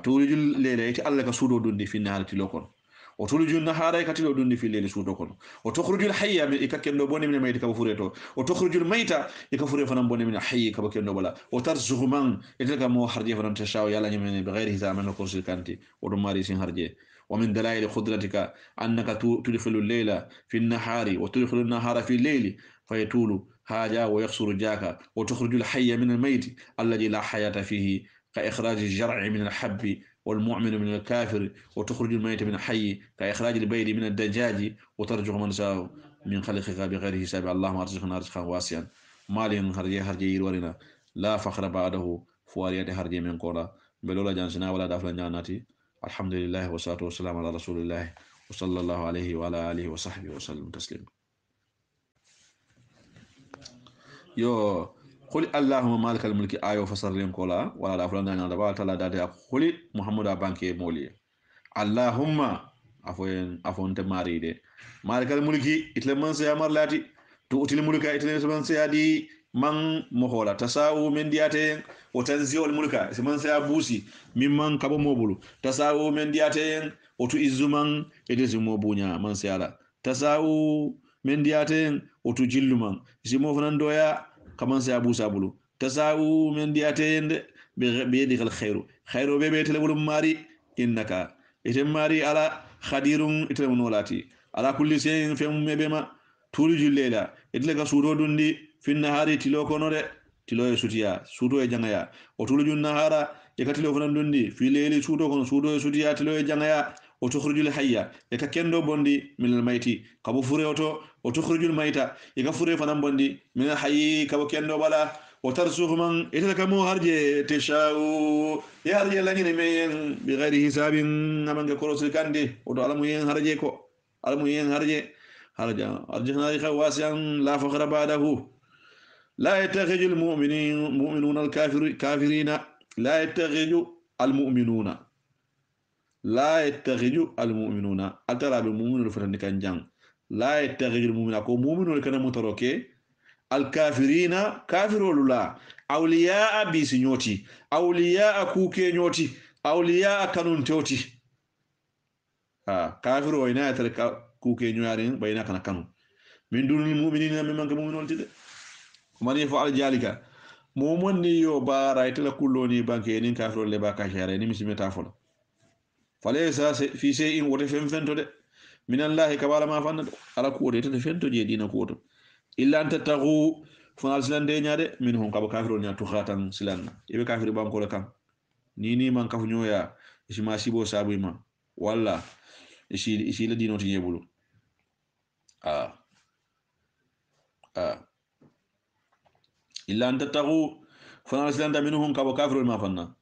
Speaker 1: تولج الليل إتى الله كسودو دندي في النهار تلوكون وتولج النهار كتلو دون في الليل سودو كون وتخرج الحي من إكاكندو بوني من ميت كبفوريتو وتخرج الميت يكفوري فنان بوني من حي كبكندو بلا وترزق من إتلك مو حرجي فنان تشاو يالا من بغير حساب من كرسي كانتي ودماري سين حرجي ومن دلائل قدرتك أنك تدخل الليل في النهار وتدخل النهار في الليل فيطول هاجا ويقصر جاكا وتخرج الحي من الميت الذي لا حياة فيه كإخراج الجرع من الحب والمؤمن من الكافر وتخرج الميت من الحي كإخراج البيض من الدجاج وترجع من شاء من خلقك بغير حساب اللهم ارزقنا رزقا واسعا مال هرجي هرجي يورنا لا فخر بعده فواريات هرجي من قولا بلولا جانسنا ولا دافلا جاناتي الحمد لله والصلاة والسلام على رسول الله وصلى الله عليه وعلى آله وصحبه وسلم تسليما يو قل اللهم مالك الملك آيو فسر لين كولا ولا دافلا جانا دبا تلا دادي قل محمد بانكي مولي اللهم afon te mari de malikal mulki itle man se amar lati to util mulka itle man se adi man mohola tasawu men diate o tanziol mulka se man se abusi mimman kabo mobulu tasawu men diate o tu izuman ede se mobunya man se ala tasawu men diate o tu jilluman se mo fanan doya kaman se abusa bulu tasawu men diate be yedi khal khairu be be tele bulum mari innaka item mari ala khadirun item nolati ala kulli shay'in fem mebema tulujul lela itle ka sudo dundi fin nahari tilo konore tilo e sutiya sudo e jangaya o tulujun nahara e ka tilo konon dundi fi leli sudo kono sudo e sutiya tilo e jangaya o tukhrujul hayya e ka kendo bondi min al mayti kabo fure oto o tukhrujul mayta e ka fure fanan bondi min al hayyi kabo kendo bala وترزق من إتلك مو هرجي تشاء يهرجي لنين من بغير حساب من كروس الكاندي ودو على مين هرجي كو على مين هرجي هرجا أرجحنا واسعا لا فخر بعده لا يتخذ المؤمنون الكافرين لا يتخذ المؤمنون لا يتخذ المؤمنون أترى بالمؤمنون فتن كان جان لا يتخذ المؤمنون كو مؤمنون كان متروكي الكافرين كافرون لا أولياء بيسنيوتي أولياء كوكينيوتي أولياء كانون توتي كافر وينا يترك كوكينيوارين بينا كان كانون من دون المؤمنين ممن كمؤمنون تدي ومن يفعل ذلك مؤمن يو بارا يتلا كلوني بانكينين كافر اللي باكا شارين مسمي تافل فليس في شيء وتفهم فنتو من الله كبار ما فند على كود يتفنتو جي دينا كود إلا أن تتقوا فنال سلان دي نيادي منهم كابو كافرون يا تخاتن سلان يبي كافر بانكو لكام نيني من كافو نيويا إشي ما سيبو سابو ما ولا إشي لدينو تيجيبولو إلا أن تتقوا فنال سلان دا منهم كابو كافرون ما فنا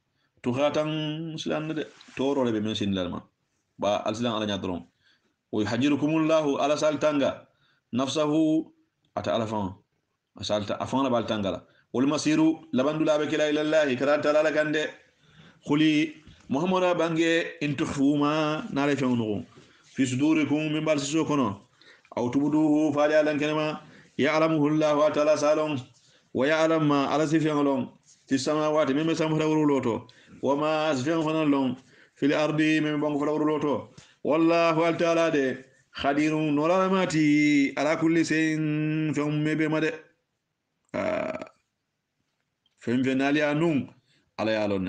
Speaker 1: تخاتن سلان دي تورو لبي من سين لالما ba alsilan ala nyadron wa yuhajjirukumullahu ala saltanga nafsahu ata ala fan asalta afan bal tangala wal masiru labandula be kila ila allah karanta ala kande khuli muhammada bange intuhuma nare fewno fi sudurikum min bal siso kono aw tubuduhu fa ala kanama ya'lamuhu allah ta'ala salon wa ya'lam ma ala sifenlon fi samawati mimma samhara wuruloto wa ma sifenlon fil ardi mimma bango fala wuruloto wallahu ta'ala de khadirun nolamati ala kulli shay'in fam mebe made fem venali anun ala yalon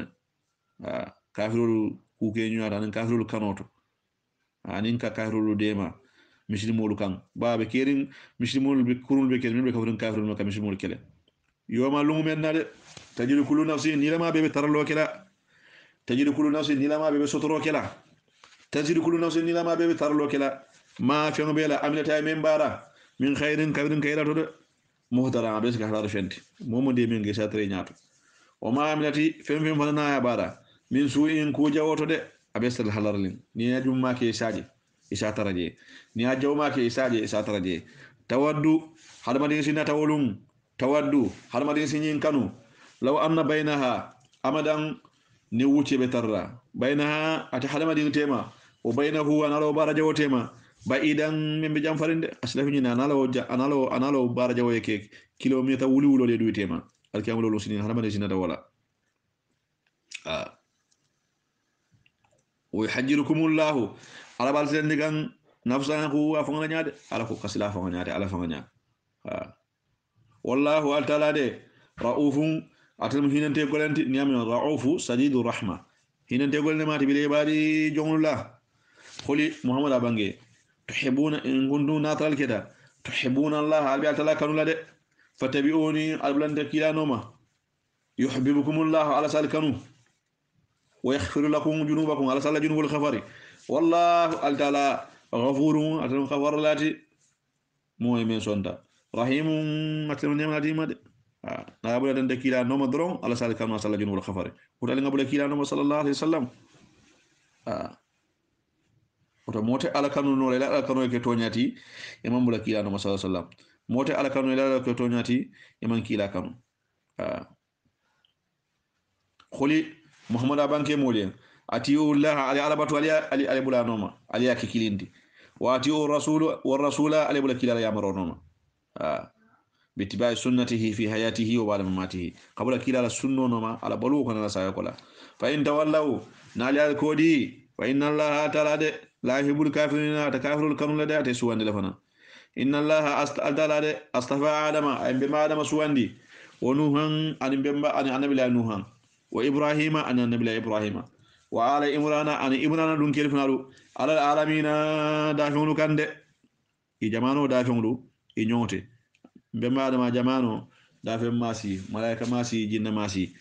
Speaker 1: kafirul kuke nyuata nan kafirul kanoto anin ka kafirul dema muslimul kan babe kerin muslimul be kurul be kerin be kafirul ka muslimul kele yoma lungu men nade tajidu kullu nafsin nilama be tarlo kela tajidu kullu nafsin nilama be sotoro kela tajidu kullu nafsin nilama be tarlo kela ma fengo bela amilata men bara min khairin kabirin kayrato de muhtara be ka halar fenti momo de men gesa tre nyaato o ma amilati fem fanana ya bara min su'in ku jawoto de abesal halarlin ni ajum ma ke saje isa taraje ni ajaw ma ke saje isa taraje tawaddu hadmadin sinna tawulum tawaddu hadmadin sinin kanu law anna bainaha amadan ni wuce betarra bainaha ati hadmadin tema o bainahu analo bara jawo tema ba idan min be jam farinde aslafu ni analo bara jawo yake kilometer wuli wulo le du tema alkiamulo lo sinin hadmadin sinna wala ويحجركم الله على بالسن دغان نفسه وافغنا نياد على كو كسلا فغنا نياد على فغنا والله تعالى ده رؤوف اتم هيننتي غولنتي نيام رؤوف سديد الرحمه هيننتي غولني ماتي بي بادي جون الله خلي محمد ابانغي تحبون ان كنتم ناتال كده تحبون الله على تعالى كانوا لا ده فتبعوني البلند كيلا نوما يحببكم الله على سالكنو ويغفر لكم جنوبكم على سال جنوب الخفر والله تعالى غفور اتم غفر لاتي موي من سونتا رحيم اتم نيماتي مد na bula den dekila no madron ala sal kanu sal junul khafari udal ngabula kila no sallallahu alaihi wasallam oto mote ala kanu no la ala kanu ke tonyati imam bula kila no sallallahu alaihi wasallam mote ala kanu la ke tonyati imam kila kanu kholi muhammad abanke molen atiyu allah ali alabatu ali bula noma ali yakilindi wa atiyu rasul wa rasula ali bula kila ya maronoma باتباع سنته في حياته وبعد مماته قبل كلا السنه نما على بلو كنا سايقلا فإن تولوا نالي الكودي وإن الله تعالى لا يحب الكافرين تكافر الكون لدى تسوان لفنا إن الله تعالى اصطفى آدم أن بما آدم سواندي ونوحا أن بما أن نبي نوحا وإبراهيم أن نبي إبراهيم وعلى إمران أن إمران دون كيرفنالو على العالمين دافعون كاند إجمانو دافعون إنيوتي bemba adama jamano da fe masi malaika masi jinna masi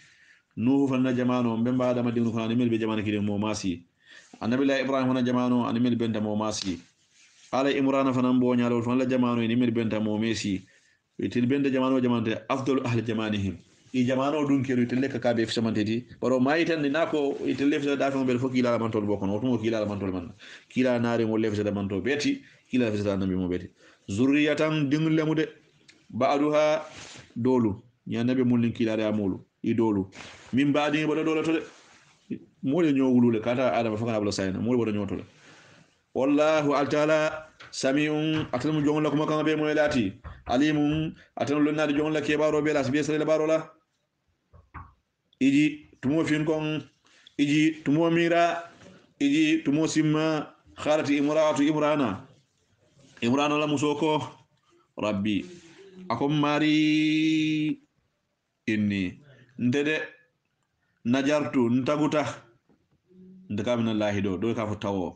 Speaker 1: nuhu fanna jamano bemba adama dinu fana mel be jamana kide mo masi annabi la ibrahim fana jamano an mel benta mo masi ala imran fana bo nyaalo fana la jamano ni mel benta mo mesi itil benta jamano jamante afdalu ahli jamanihim i jamano dun kero itil ka kabe fi samanteti baro mai tan ni nako itil lefta da fe bel fokila la mantol bokon otumo kila la mantol man kila naare mo lefta da manto beti kila lefta da nabi mo beti zurriyatan dingul lemude ba'duha dolu ya nabi mulin kila da mulu i dolu min baadi bodo dolo to de mole nyowulule kata adama fakana bula sayna mole bodo nyoto wallahu ta'ala sami'un atalamu jongon la kuma kan be mo lati alimun atalamu lonna de jongon la ke baro be las be sele baro la iji tumo fin kon iji tumo mira iji tumo simma kharati imrana la musoko rabbi akom mari inni ndede najartu ntaguta ndakam lahi do ka fo tawo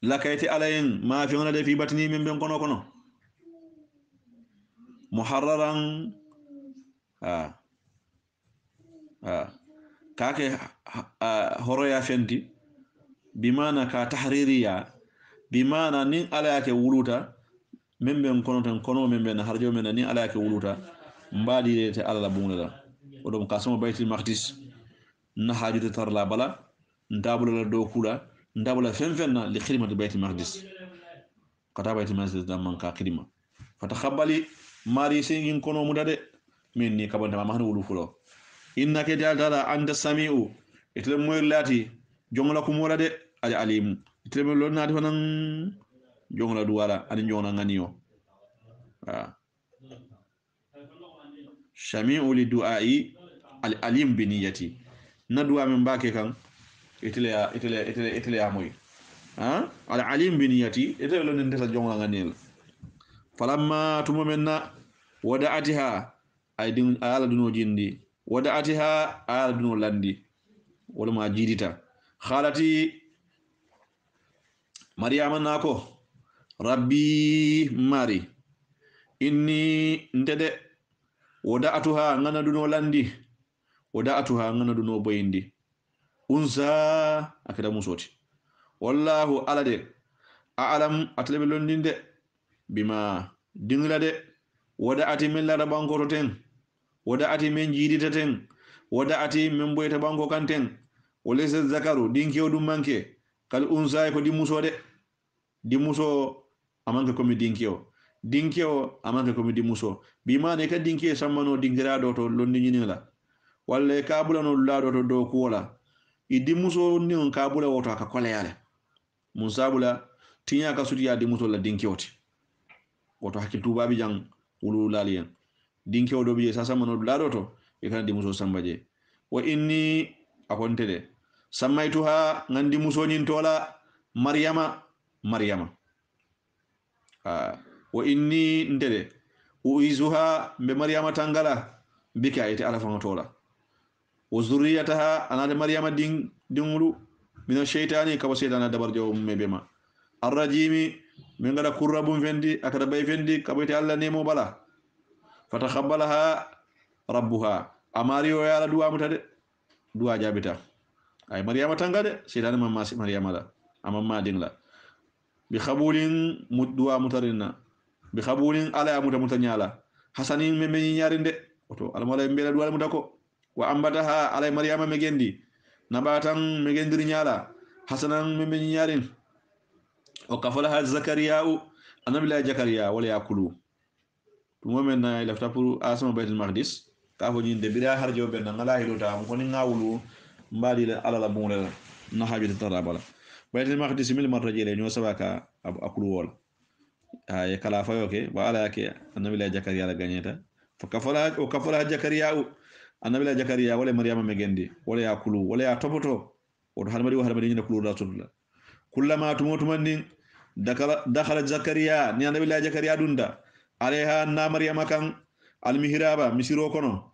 Speaker 1: lakayti alayn ma fi ngana de fi batni min ben kono muharraran kake horoya fenti bimana ka tahririya bimana nin ala yake wuluta membe kono tan kono membe na harjo men ni ala yake wuluta mbadi te ala la bungula odum kasamo baytil maqdis na hajute tar la bala ntabula la do kula ntabula fenfenna li khidmati bayt maqdis kata bayt maqdis da man ka khidma fatakhabbali mari singin kono mudade min ni kabanta ma hanu wulu fulo innaka ta'ala anta sami'u itle moy lati jongla ko molade al alim itle mo lon nati fanan jongla duwala ani jongna nganiyo shami'u li du'ai al alim bi niyyati na du'a min bake kan itle ya moy al alim bi niyyati itle lon ndesa jongla nganiyel falamma tumomenna wada'atiha ay din ala duno jindi wada'atiha ala duno landi wala ma jidita khalati maryama nako rabbi mari inni ntede wada'atuha ngana duno landi wada'atuha ngana duno boyindi unsa akada musoti wallahu alade a'lam atlebe londinde bima dinglade wada'ati min lara banko to ten wada'ati min jidita ten wada'ati min boyta banko kanten walaysa zakaru dinkiyo dum manke kal unsa ko dimusode dimuso amanke komi dinkiyo amanke komi dimuso bima ne ka dinkiyo sammano dingirado to londi nyinila walla kabulano lado to do kuola i dimuso ni on kabula woto aka koleyale musabula tinya ka sutiya dimuso la dinkiyoti woto hakki tubabi jang wulu laliyen dinkiyo do biye sasa mano lado to e kana dimuso sambaje wa inni akontede sammaytuha ngandi muso nyin tola maryama wa inni ndede uizuha be maryama tangala bika ite ala fanga tola wa zurriyataha anade maryama dingulu mina shaytani kaba shaytana dabar jaw mebema arrajimi min ngada kurrabum fendi akada bay fendi kaba ite alla nemo bala fatakhabbalaha rabbuha amariyo ya ala duwa mutade duwa jabita ay maryama tangade shaytani mamma maryama la amamma dingla bi khabulin mudduwa mutarina bi khabulin ala mutanyala hasanin me nyarinde oto almala mbela duwal mutako wa ambataha ala maryama megendi nabatan megendiri nyala hasanan me nyarin o kafalaha zakariya annabi la zakariya wala yakulu tumo men na ila tapuru asma baytul maqdis ka fo nyinde bira harjo ben ngala hilota am ko ni ngawulu mbadi la ala la bunle na hajju tarabala baytul maqdis mil marra jele ñoo sabaka akulu wol ay kala fayoke wa ala yake annabi la zakariya la gagneta fa kafala zakariya annabi la zakariya wala maryama megendi wala yakulu wala ya topoto woto harmadi ñina kulu rasulullah kullama tumotumandi dakhala zakariya ni annabi la zakariya dunda alayha na maryama kan almihraba misiro kono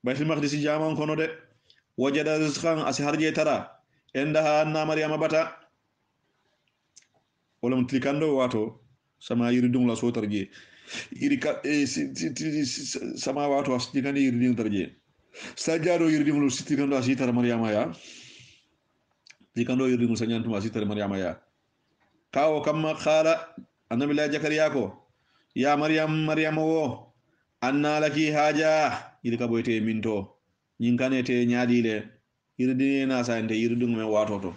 Speaker 1: baytul maqdis jaman kono de wajada rizqan asi harje tara endaha na maryama bata wala mutlikando wato sama yiri dung la sotarje yiri ka sama wato astikani yiri dung tarje sajado yiri dung lo sitikando asitara maryama ya dikando yiri dung sanyantu asitara maryama ya kawo kamma khala annabi la zakariya ko ya maryam wo anna laki haja yiri ka boyte minto nyinkanete nyaadile yiri dina sa ente yiri dung men watoto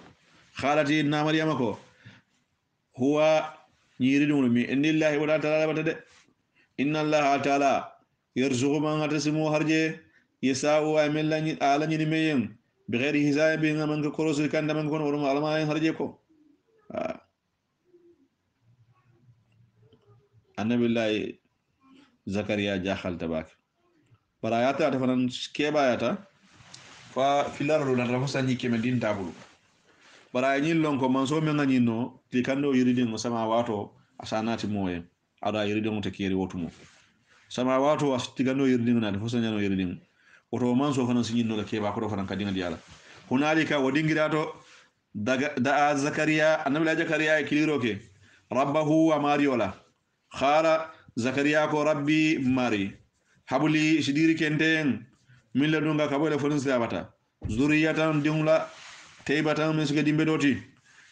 Speaker 1: khalati na maryama ko huwa yiridun mi innillahi wa ta'ala batade inna allaha ta'ala yarzuqu man atasimu harje yasau amillani alani meyen bighairi hisabi man ko korosu kanda man ko woro alama harje ko annabillahi zakariya jakhal tabak barayata ta fanan kebayata fa filaro la rafasani kemedin tabulu bara ñin lon ko man so men ngani no ti kando yiridin sama wato asanati moye ada yiridin te kiri wotumo sama wato astigano yiridin na fo sanyano yiridin woto man so fanan sigin no la keba ko do fanan kadinga diala hunalika wadingirato da zakariya annabi la zakariya kiliro ke rabbahu wa mariola khala zakariya ko rabbi mari habuli sidiri kenten min la dunga kabole fonus labata zuriyatan dingla taybatan min suka dimbe doti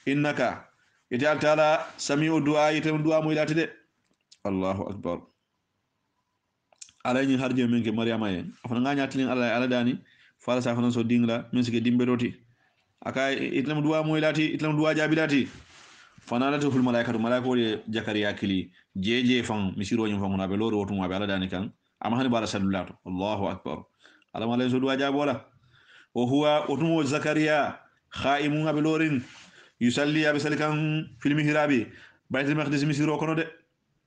Speaker 1: innaka ita taala sami'u du'a ita du'a mo ilati de Allahu akbar alayni harje men ke maryama en afana nganya tilin ala dani fala sa fana so dingla min suka dimbe doti aka itlam duwa moylati itlam duwa jabilati fanalatu ful malaikatu malaiko ye jakariya kili jeje fan misiro nyum fan be loro wotum be ala dani kan ama hani bala sallatu allahu akbar ala malay so duwa jabola wa huwa otumo zakariya khaimun be lorin yusalli abi salikan fil mihrabi baytul maqdis misiro kono de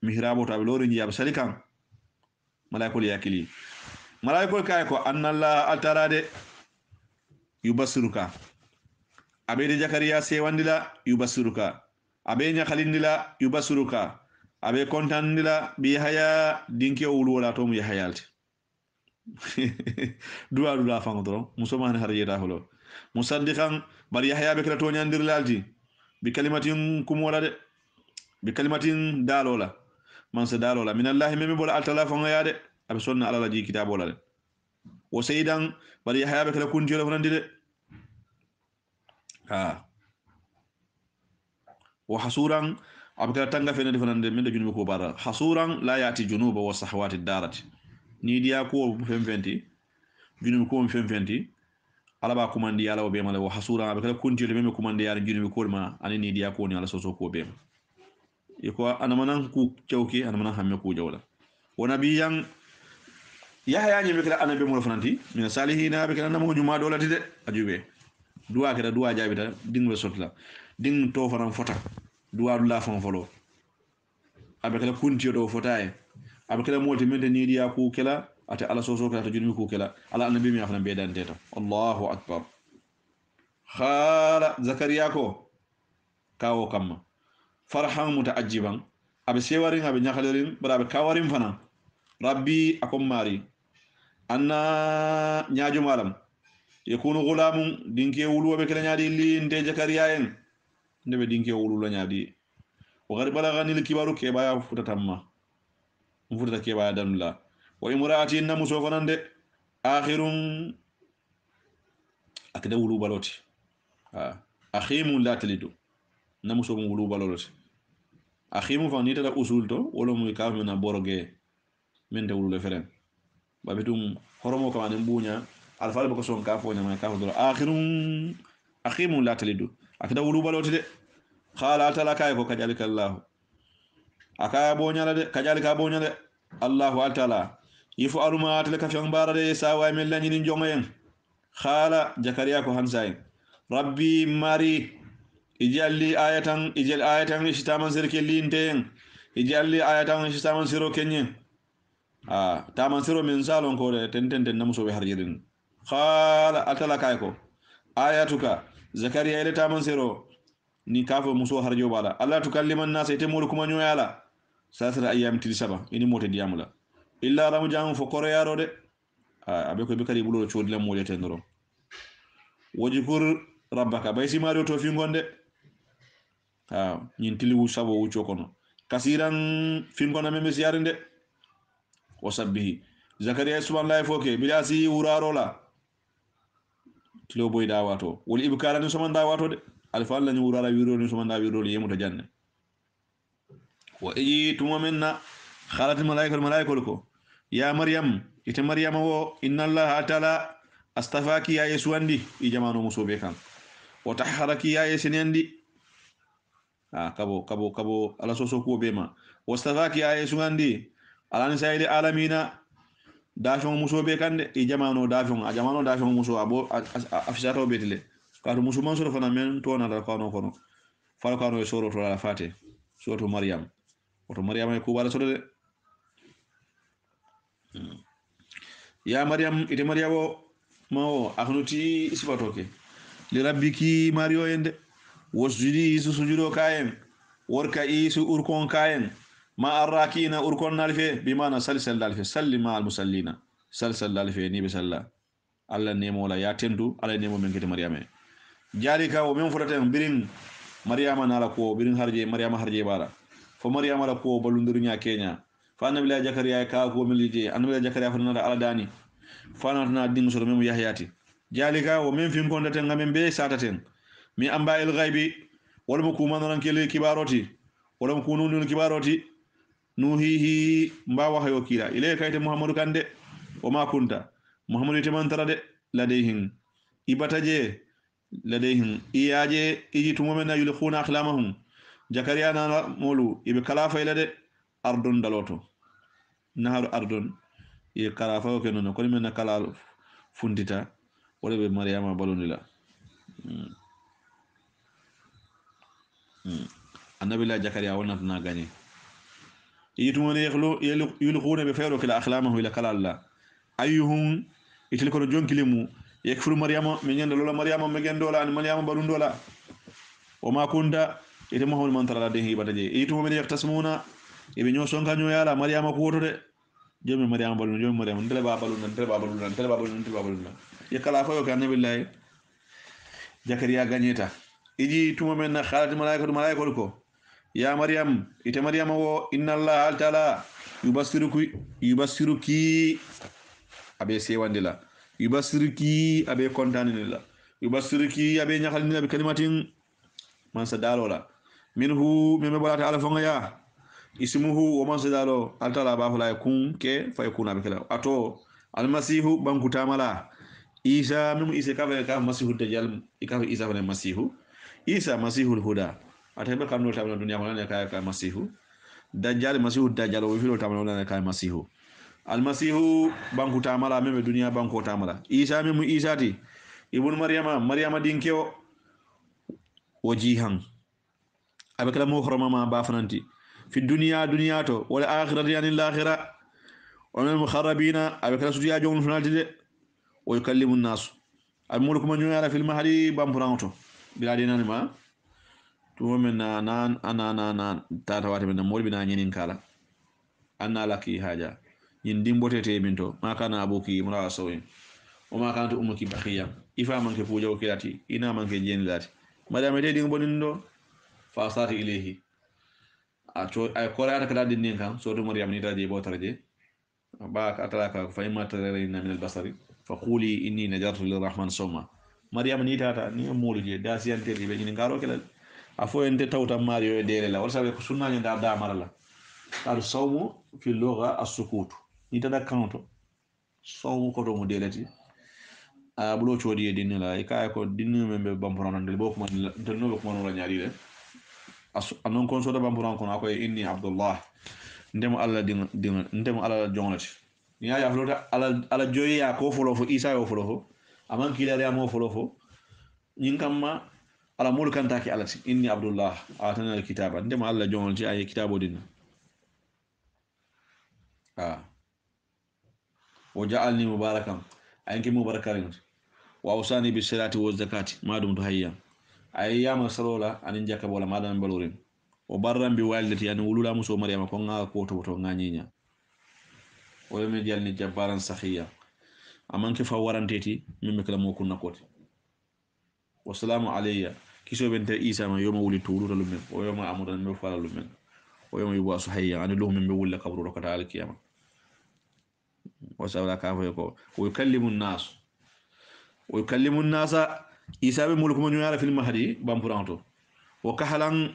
Speaker 1: mihrabo to be lorin ya be salikan malaiko yakili malaiko kay ko annallahu altarade yubassiruka abe jakariya sewandila yubassiruka abe nyakhalindila yubassiruka abe kontandila bi haya dinke wulu wala to mu yahayalte duwa fangdro musoma har yeda holo musaddiqan bar yahya be kala to nyandir lalti bi kalimatin kum wala de bi kalimatin dalola man sa dalola min allah memi bola altala fanga yade abe sonna ala la ji kitabola de wo sayyidan bar yahya be kala kunti la fanandi de wa hasuran abkala tanga fene defanande min de junuba ko bara hasuran la yati junuba wa sahawati darati ni dia ko femfenti junuba ko femfenti ala ba kumandi ala be mala wa hasuran abkala kunti le meme kumandi yar junuba ko ma ani ni dia ko ni ala soso ko be iko anamanan ku cewki anamanan hamme ku jawla wa nabiyan yahya ni be kala anabe mo fananti min salihina be kala namo juma dolati de ajube duwa keda duwa jabita ding be sotla ding to faram fota duwa dula fon folo abe kala kunti do fotaye abe kala molti mente ni diya ku kala ate ala soso kala to junmi ku kala ala annabi mi afna be dan teta allahu akbar khala zakariya ko kawo kamma farhan mutaajiban abe sewarin abe nyakalerin bara abe kawarin fana rabbi akom mari anna nyaajo malam yakunu gulamun dinke wulu be kala nyaadi li nde zakariya en ndebe dinke wulu la nyaadi wa gari balagani likibaru ke baya futatamma mfutata ke baya danula wa imraati inna musofanande akhirun akada wulu baloti akhimu la talidu namuso wulu baloti akhimu fa ni tata usul to wala muy ka na boroge men de wulu le feren babitum horomo ko anen bunya alfal bako son ka fo nyama ka fo akhirun akhimu la talidu akada wulu baloti de khala ta'ala kay ko kajalika allah aka bonyala de kajalika bonyala allah ta'ala yifu aluma talaka fi barade sawa min lañi jongayen khala zakariya ko hansay rabbi mari ijalli ayatan ijal ayatan istaman sirke linten ijalli ayatan istaman siro kenyen taman siro min salon ko de tenten namuso be harjirin khala atala kay ko ayatuka zakariya ile taman siro ni kafo muso harjo bala allah tukalliman nas ite mol kuma nyoyala sasara ayyam tilisaba ini mote diamula illa ramu jang fo koro yaro de abe ko be kari bulo chodle mo lete ndoro wajkur rabbaka baysi mario to fi gonde nyin tiliwu sabo wucho kono kasiran fi ngona meme siyarinde wasabbihi zakariya subhanallahi foke bilasi wurarola tilo boy dawato wol ibkara ni soman dawato de alfa la ñu wurala wiro ni sumanda wiro li yemuta janne wa ayi tuma minna khalat malaikatu ko ya maryam ite maryam wo inna allaha ta'ala astafaki ya yesu andi i jamano musobe kan wa tahharaki ya yesenandi kabo ala soso ko bema wastafaki ya yesu andi alani sayidi alamina dafon musobe kande i jamano dafon a jamano dafon muso abo afisato betile kaatu musulman soro fana men to na da kono fala kano e soro to la fate soro maryam oto maryam e ko wala soro de ya maryam ite maryamo mawo akhnuti isbatoke li rabbiki mario yende wasjudi isu sujudo kayen worka isu urkon kayen ma arrakina urkon nalfe bimana salsal dalfe sallima al musallina salsal dalfe ni be salla alla nemo la ya tendu alla nemo men kete maryame jalika o men furaten birin maryama nala ko birin harje maryama harje bara fo maryama la ko balundiru nya kenya fa annabi la zakariya ka ko milije annabi la zakariya fa nana ala dani fa nana dingu so mem yahyati jalika o men fin kondaten ngamen be sataten mi amba el ghaibi wala mo kuma nan kele kibaroti wala mo kununu kibaroti nuhihi mbawa hayo kila ile kayte muhammadu kande o ma kunta muhammadu te man tarade ladayhin ibataje ladayhim iyaje iji tumomena yulkhuna akhlamahum jakariya nana molu ibe kala fayla de ardun daloto naharu ardun e kala fawo ke non ko men kala fundita wala be maryama balonila annabi la jakariya wonna na gagné iji tumone yulkhuna be fayro kala akhlamahu ila kala allah ayyuhum itil ko jonkilimu yakfuru maryama min yanda lola maryama me gendola an maryama balundola وما كنت يتمه من ترى ده يبتدي يتوه من يقتسمونا يبي نيو سونكا نيو يالا مريم كوتو ده جوم مريم بالون جوم مريم ندل بابلون ندل بابلون ندل بابلون ندل بابلون يكلا فيو كان بالله زكريا غنيتا يجي توه من خالد ملائكه كو يا مريم إت مريم و إن الله تعالى يبصرك أبي سيواندلا يبصرك أبي كونتانيلا يبصرك أبي نخلينا بكلماتين man sadalola minhu meme bolata ala fonga ya ismuhu wa man sadalo altala ba fala kun ke fayakuna bikala ato almasihu banku tamala isa memu isa ka masihu dajjal ikafa isa bane masihu isa masihul huda atabe kamno tamala dunya wala ka masihu dajjal masihu dajjal o filo tamala wala ka masihu almasihu banku tamala meme dunya banku tamala isa memu isa ti ibn maryama dinkeo وجيها أبكلا مخرما ما بافنانتي في الدنيا دنياته والآخرة يعني الآخرة ومن المخربين أبكلا سجيا جون فنالتي ويكلم الناس الملك من يرى في المهدي بامبرانتو بلادنا ما تومنا نان أنا تاتواتي من مول بنا نين كالا أنا لكي حاجة يندم بوتي بنتو ما كان أبوك مرا سوين وما كانت أمك بخيا إفا منك فوجا وكلاتي إنا منك جين لاتي madame de dingo bonindo fa sati ilayhi ay korata kala dinnin kan so do maryam ni taje bo taraje ba ka atalaka fa imma tarayna min al-basari fa quli inni najartu lirrahman sawma maryam ni tata ni moluje da siyante be ni ngaro kelal afo ente tawta mario e dere la wala sabe ko sunna ni da marala al sawmu fi lugha as-sukut ni tada kanto sawmu ko do mo delati bulo chodi e dinni la kay ko dinni membe bampuran del bokuma del no bokuma no nyaari le anon kon so da bampuran ko akoy inni abdullah ndemo alla ding ndemo alla jonglati ni ya flota ala joyi ya ko folo fo isa yo folo fo aman kilare amo folo fo nyin kamma ala mul kantaki alati inni abdullah atana alkitaba ndemo alla jonglati ay kitabo din وجعلني مباركا أنك مباركا وأوصاني بالصلاة والزكاة ما دمت حيا أيام سرولا أن جاك ولا ما دام بلورين وبرا بوالدتي يعني ولولا مسو مريم كونغا كوتو تو غانينيا ولم يجعلني جبارا سخيا أمان كيف ورانتيتي ممكن لم يكن نقوتي والسلام علي كيسو بنت عيسى ما يوم ولدت ولولا لمن ويوم أمر من فعل لمن ويوم يبعث حيا أن لهم من بول قبر ركعة القيامة وسأولا كافيكو ويكلم الناس إسابة ملك من يعرف المهدي بامبرانتو وكحلان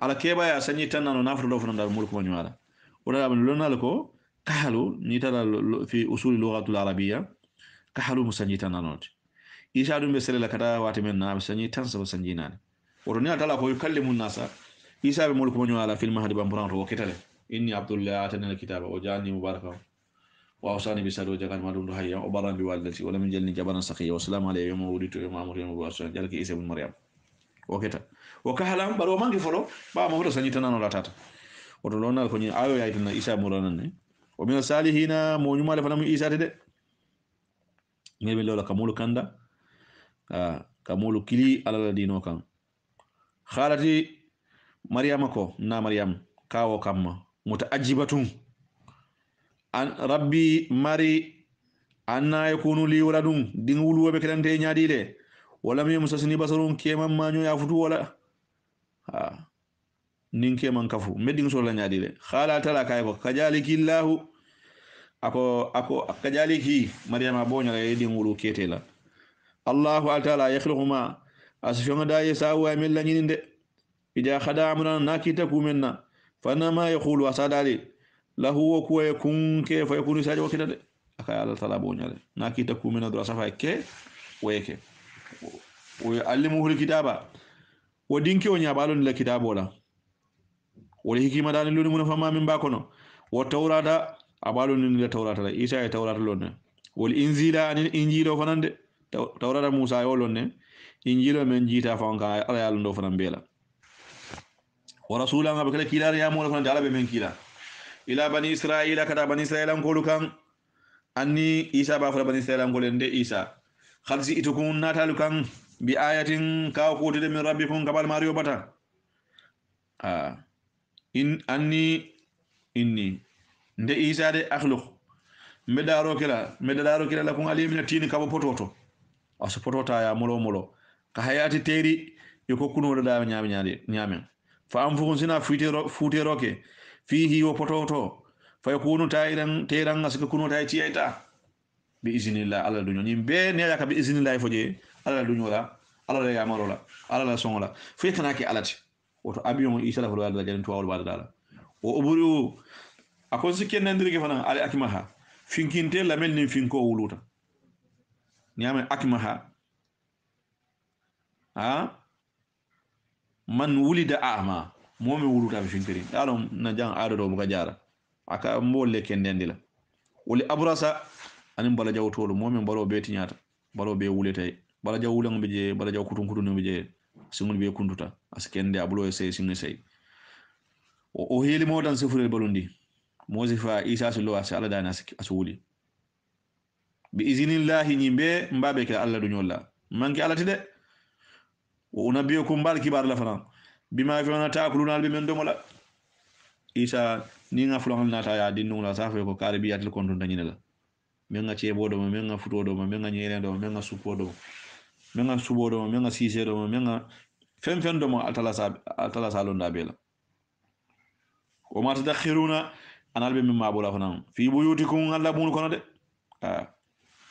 Speaker 1: على كيبا يا سني تنانو نافر لو فنان الملك من يعرف ولا من لنا لكو كحلو نيتلا في أصول اللغة العربية كحلو مسني تنانوت إسابة بسلا لكذا واتمنى بسني تنسى بسنجينان ورنيا تلا كو يكلم الناس إسابة ملك من يعرف في المهدي بامبرانتو وكتله إني عبد الله آتاني الكتاب وجعلني مباركا وأوصاني بسر وجعل ما دون حيا وبرا بوالدتي ولم يجلني جبرا سخيا والسلام علي يوم ولدت يوم أمر يوم بواسع جلك عيسى بن مريم وكتا وكهلام برو مانك فلو با ما هو سنيتنا نولا تاتا ودلونا كوني آيو يايتنا عيسى مرانن ومن الصالحين مو نيما لفنم عيسى تدي ميبي لولا كمولو كاندا كمولو كلي على الدينو كان خالتي مريم كو نا مريم كاو كام متعجبة an rabbi mari anna yakunu li waladun din wulu be kelante nyaadi de wala mi musasni basarun keman manyo ya futu wala ha nin keman kafu medin so la nyaadi de khala tala kay ko kajaliki allah ako kajaliki maryama bonya la din wulu ketela allah ta'ala yakhluquma asfiyo da yasa wa min la nyinde ida khada amran nakita kumenna fanama yaqulu asadali lahu kuwa yakun ke fa yakunu sajo wakita de akaya ala tala bo nyale nakita kumena do asafa ke weke wa yuallimuhu alkitaba wo dinki o nyabalon la kitabo la wala hikima dani loni mun fama min ba kono wo tawrata abalon ni la tawrata la isa e tawrata lon wal inzila anil injilo fanande tawrata musa yo lon injilo men jita fanka ala yalla ndo fanan bela wa rasulan abakala kilar ya mo fanande ala be men kila ila bani israila kada bani israila ko lukan anni isa ba fa bani israila ko len de isa khalsi itukun natalu kan bi ayatin ka ko de min rabbikum kabal mario bata in anni inni nde isa de akhluq medaro kila la kun ali min tini kabo pototo aso potota ya molo ka hayati teri yoko kuno da nyame fa am fukun sina futeroke fihi wa pototo fa yakunu tayran asika kuno tay tiyata bi iznillah ala dunyo nyimbe ne ya ka bi iznillah foje ala dunyo la ala ya marola ala la songola fi kanake alati woto abiyon isa la wala jalen to wala dala o oburu akon sikken nandirike fana ali akimaha finkinte la melni finko wuluta nyame akimaha man wulida ama momi wuluta be finkiri dalo na jang ado do buga jara aka mbolle kendendila wuli abrasa anin bala jawtolo momi balo be tinyata balo be wulete bala jaw wulang be je bala jaw kutun be je singul be kunduta askende abulo sey singi sey o heli modan sifure balundi mozifa isa sallallahu alaihi ala dana asuli bi iznillahi nyimbe mbabe ka alla du nyolla manki alati de wa unabiyukum bal kibar la fana bima fi wana taakuluna bi men domola isa ni nga fulon nata ya dinnu la safa ko karibiyatul konton tanyina men nga cebo do men nga futo do men nga nyere do men nga supo do men nga subo do men nga sise do men nga fen do mo atala sa londa bela o ma tadakhiruna analbe min mabula fana fi buyutikum alla bun kono de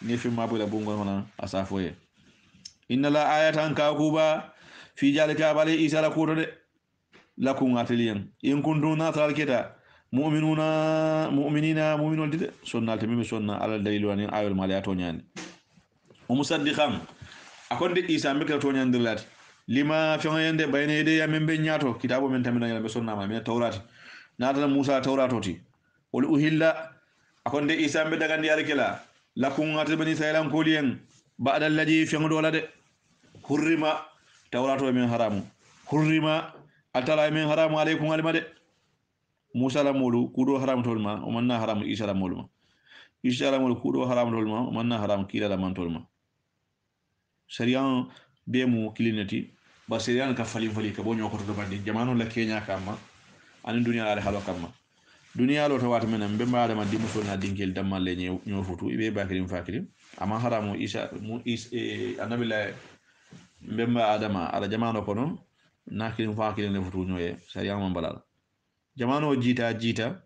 Speaker 1: ni fi mabula bun kono fana asafoye inna la ayatan ka kuba fi jalika bali isa la kuto de lakum ataliyan in kuntum nasal kita mu'minun de sonna tamimi sonna ala dalilu an ayul maliyato nyani o musaddiqan akonde isa mbekla to nyandirlati lima fi yende bayne de ya membe nyato kitabo men tamina be sonna ma men tawrati natana musa tawratoti wal uhilla akonde isa mbe daga ndiyar kila lakum atal bani saylan koliyen ba'da alladhi fi ngodola de hurrima tawrato men haramu hurrima atala men haramu alaykum alimade musa la molu kudo haram tolma o manna haram isa la molu isa la molu kudo haram tolma o manna haram kila la man tolma shari'an be mu kilinati ba shari'an ka fali ka bonyo ko to bandi jamano la kenya kama ani dunya ala halo kama dunya lo to wata menen be mbaade ma dimuso na dinkel damalle nyo futu ibe bakirim fakirim ama haramu isa mu annabi la mbemba adama ala jamano kono nakirim fakirim le futu nyoye shari'an man balal jamano jita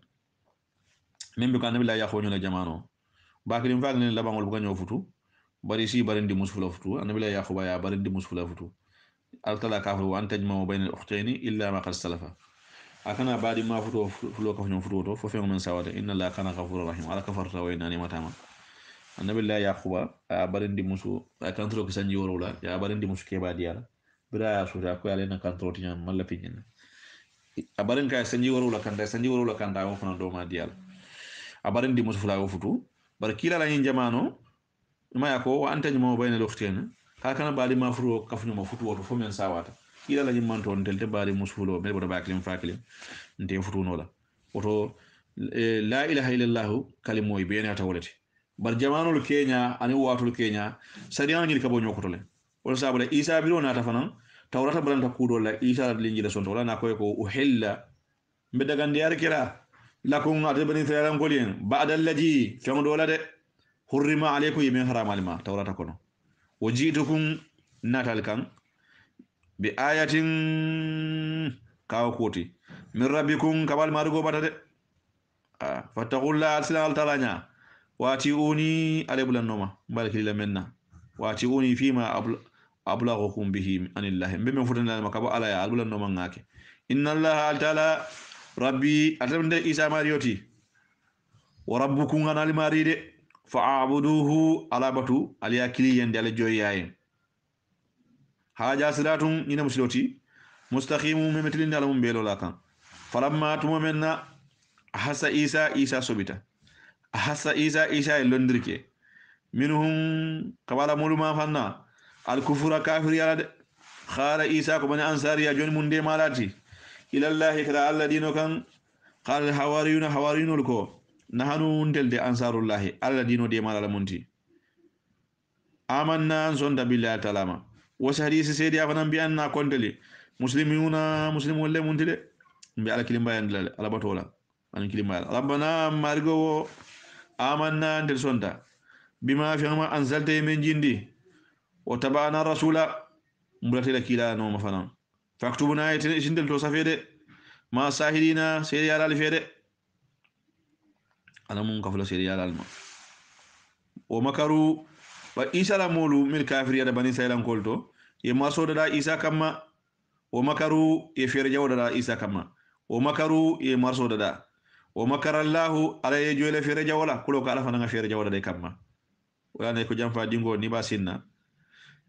Speaker 1: membe ko annabi la yakho nyola jamano bakirim fakirim la bangol bu ganyo futu bari si barindi musfula futu annabi la yakho ba ya barindi musfula futu altala kafu wa antajma bayna al-ukhtayn illa ma qad salafa akana baadi ma futo fulo ka fño futo to fo fe men sawata inna la kana ghafurur rahim ala kafarta wa inani matama annabi la yaquba a barindi musu a kantro ko sanji worola ya barindi musu ke baadi yala bira ya suta ko yala na kantro ti nyam malla pinyen a barin ka sanji worola kanda o fana do ma diyal a barindi musu fula o futu bar kila la yin jamano ma yako wa antaji mo bayna al-ukhtayn ka kana baadi ma futo ka fño ma futu to fo men sawata ila la nyimman ton telte bari musfulo mel bodo baklim faklim nte futuno la oto la ilaha illallah kalimoy be na tawlati bar jamanul kenya ani watul kenya sadiyan ngil kabo nyokotole wala sabula isa biro na ta fanan tawrata balanta kudo la isa lingi la sonto la na koy ko uhilla be daga ndiyar kira lakum adabani salam golien ba'da alladhi famo la de hurrima alaykum min haram alima tawrata kono wajitukum natal kan bi ayatin kawo koti min rabbikum kabal marugo bata de fattaqullaha silal talanya wati uni alebulan noma barki la menna wati uni fima ablaghukum bihi anillahi mbem futana makabo ala ya alulan noma ngake inna allaha ta'ala rabbi atamde isa mariyoti wa rabbukum anal maride fa'buduhu ala batu aliya kiliyen dale joyayen haja siratun ina musloti mustaqimu memetilin ala mum belo la kan falamma tumamenna hasa isa sobita hasa isa e londirke minhum kabala muluma fanna al kufura kafir yala de khala isa ko bani ansariya joni mun de malati ila allah kada allah dino kan qala al hawariyuna ko nahanu ndelde ansarullah allah dino de malala munti amanna zonda billahi ta'ala wasi hadisi sedi afanan bi anna konteli muslimun le muntide mbi ala kilimba yandale ala batola an kilimba rabbana margo amanna ndel sonda bima fi ma anzalta min jindi wa tabana rasula mulatila kila no mafana faktubuna aytin isindel to safede ma sahidina sedi ala alfede ana mun kafula sedi ala alma o makaru ba isa la molu mil kafir ya da bani saylan kolto ye maso da isa kamma o makaru ye fere jawda da isa kamma o makaru ye marso da o makarallahu ala ye jole fere jawla kulo ka ala fana fere jawda de kamma wala ne ko jamfa dingo ni ba sinna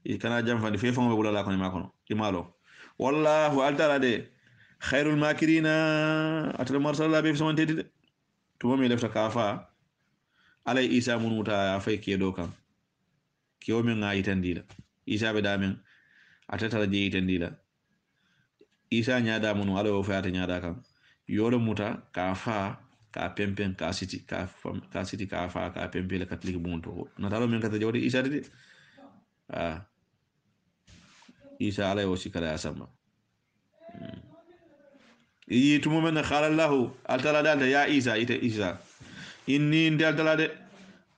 Speaker 1: e kana jamfa ni fe famo bula la ko ma kono imalo wallahu altara de khairul makirina atal marsala be so tedide to mo mi lefta kafa ala isa munuta fay kedo kan kiyo min nga yitandila isa be damen atatara je yitandila isa nyaada munu ala o faata nyaada kan yoro muta ka fa ka pempen ka siti ka fa ka pempele katlik bunto natalo min kata jawde isa de isa ala o sikala asama yi tumo men khala allah altala dalda ya isa ite isa inni ndaldala de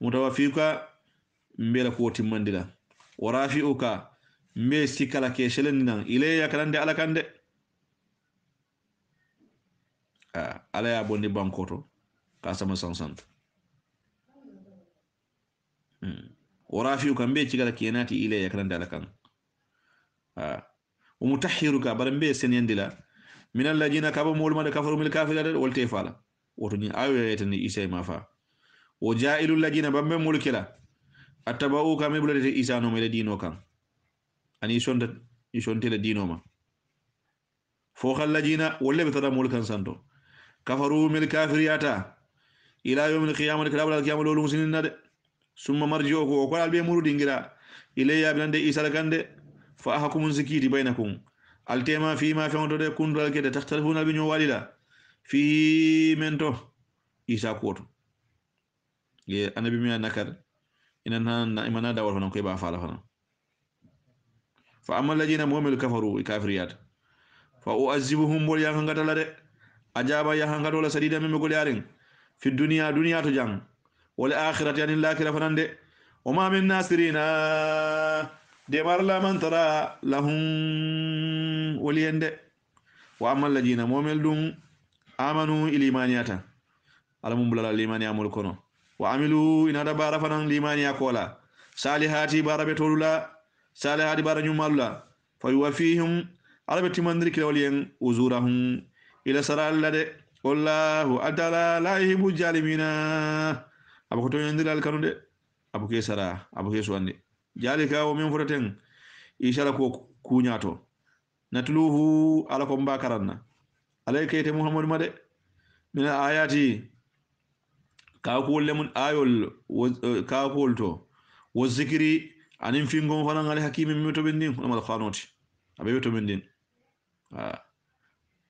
Speaker 1: mutawafika mbela ko timmandila wa rafi'uka mbe sikala ke shelenina ilayya kalande ala kande ala ya bondi bankoto ka sama sansan wa rafi'uka mbe sikala ke nati ilayya kalande ala kan wa mutahhiruka barambe senyandila min alladhina kafaru mulma kafaru mil kafirina wal tayfala woto ni ayo yetani isa ma fa wa ja'ilul ladina bambe mulkila attaba'u kame bulade isa no mele dino kan ani sonda ni sontele dino ma fo khallajina wolle betara mulkan santo kafaru mil kafiriyata ila yawmil qiyamati kala bal qiyamul lolu muslimin de summa marji'uku ko albe murudi ngira ilayya blande isa gande fa ahkumun zikiti bainakum altema fi ma fa'ndo de kundal kede takhtalifuna bi nyo walila fi mento isa koto ye anabi mi nakar ina na imana da wala ko ba fala fana fa amal ladina mu'minu kafaru kafiriyat fa u'azibuhum wal yahangata de ajaba yahangata wala sadida meme gol yarin fi dunya to jang wal akhirati anil lakira fanande wa ma min nasirina de marla man tara lahum waliyande wa amal ladina mu'minun amanu ilimaniyata alamum bulala limaniyamul kono wa amilu ina da bara fanan limaniya kola salihati barabe tolula salihati bara nyumalla fa yuwafihim arabe timandiri kila waliyen uzurahum ila sarallade wallahu adala la yuhibbu jalimina abako to yandira alkanude abuke sara abuke suwande jalika o min fotaten ishara ko kunyato natluhu ala ko mbakaranna alaykete muhammadu made min ayati kakul lemun ayol kakul to wo zikri anin fingon fana ngal hakimin mi to bendin amal khanoti abe to bendin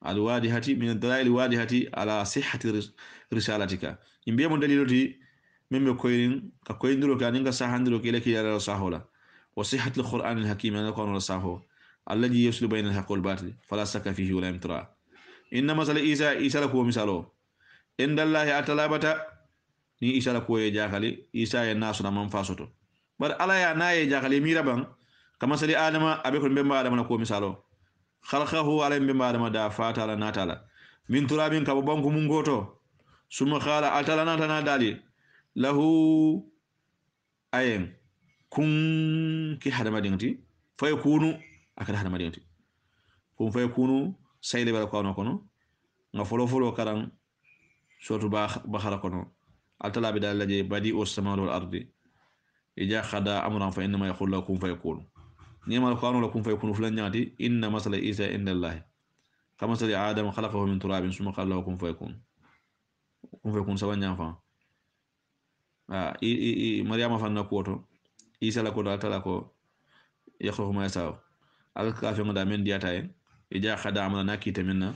Speaker 1: al wadihati min ad-dalail wadihati ala sihhati risalatika imbe mon daliloti memme koyin ka koyindiro ka ninga sahandiro ke leki yara sahola wa sihhati al-quran al-hakim ana qanun saho alladhi yuslu bayna al-haqq wal batil fala saka fihi wala imtira inna masal isa la ko misalo indallahi atalabata ni isa la ko ye jakali isa ya nasu na man fasoto bar ala ya naye jakali miraban kama sali adama abe ko mbemba adama na ko misalo khalqahu ala mbemba adama da fatala natala min turabin kabo banku mun goto suma khala atala natana dali lahu ayen kun ki hadama dingti fayakunu akada hadama dingti kun fayakunu sayle bala ko no kono nga folo karan sotu bakhara kono altala bi dalaje badi os samawati wal ardi ija khada amran fa inma yaqul lakum fayakun نيما القرآن لكم فيكون فلان ياتي إن مثل عيسى عند الله كمثل آدم خلقه من تراب ثم قال له كن فيكون كن فيكون سبحان ينفع مريم فانا كوتو عيسى لا كوتو أتلا كو يخلق ما يساو على كافي مدا من دياتاي إجا خدا عمل ناكيت منا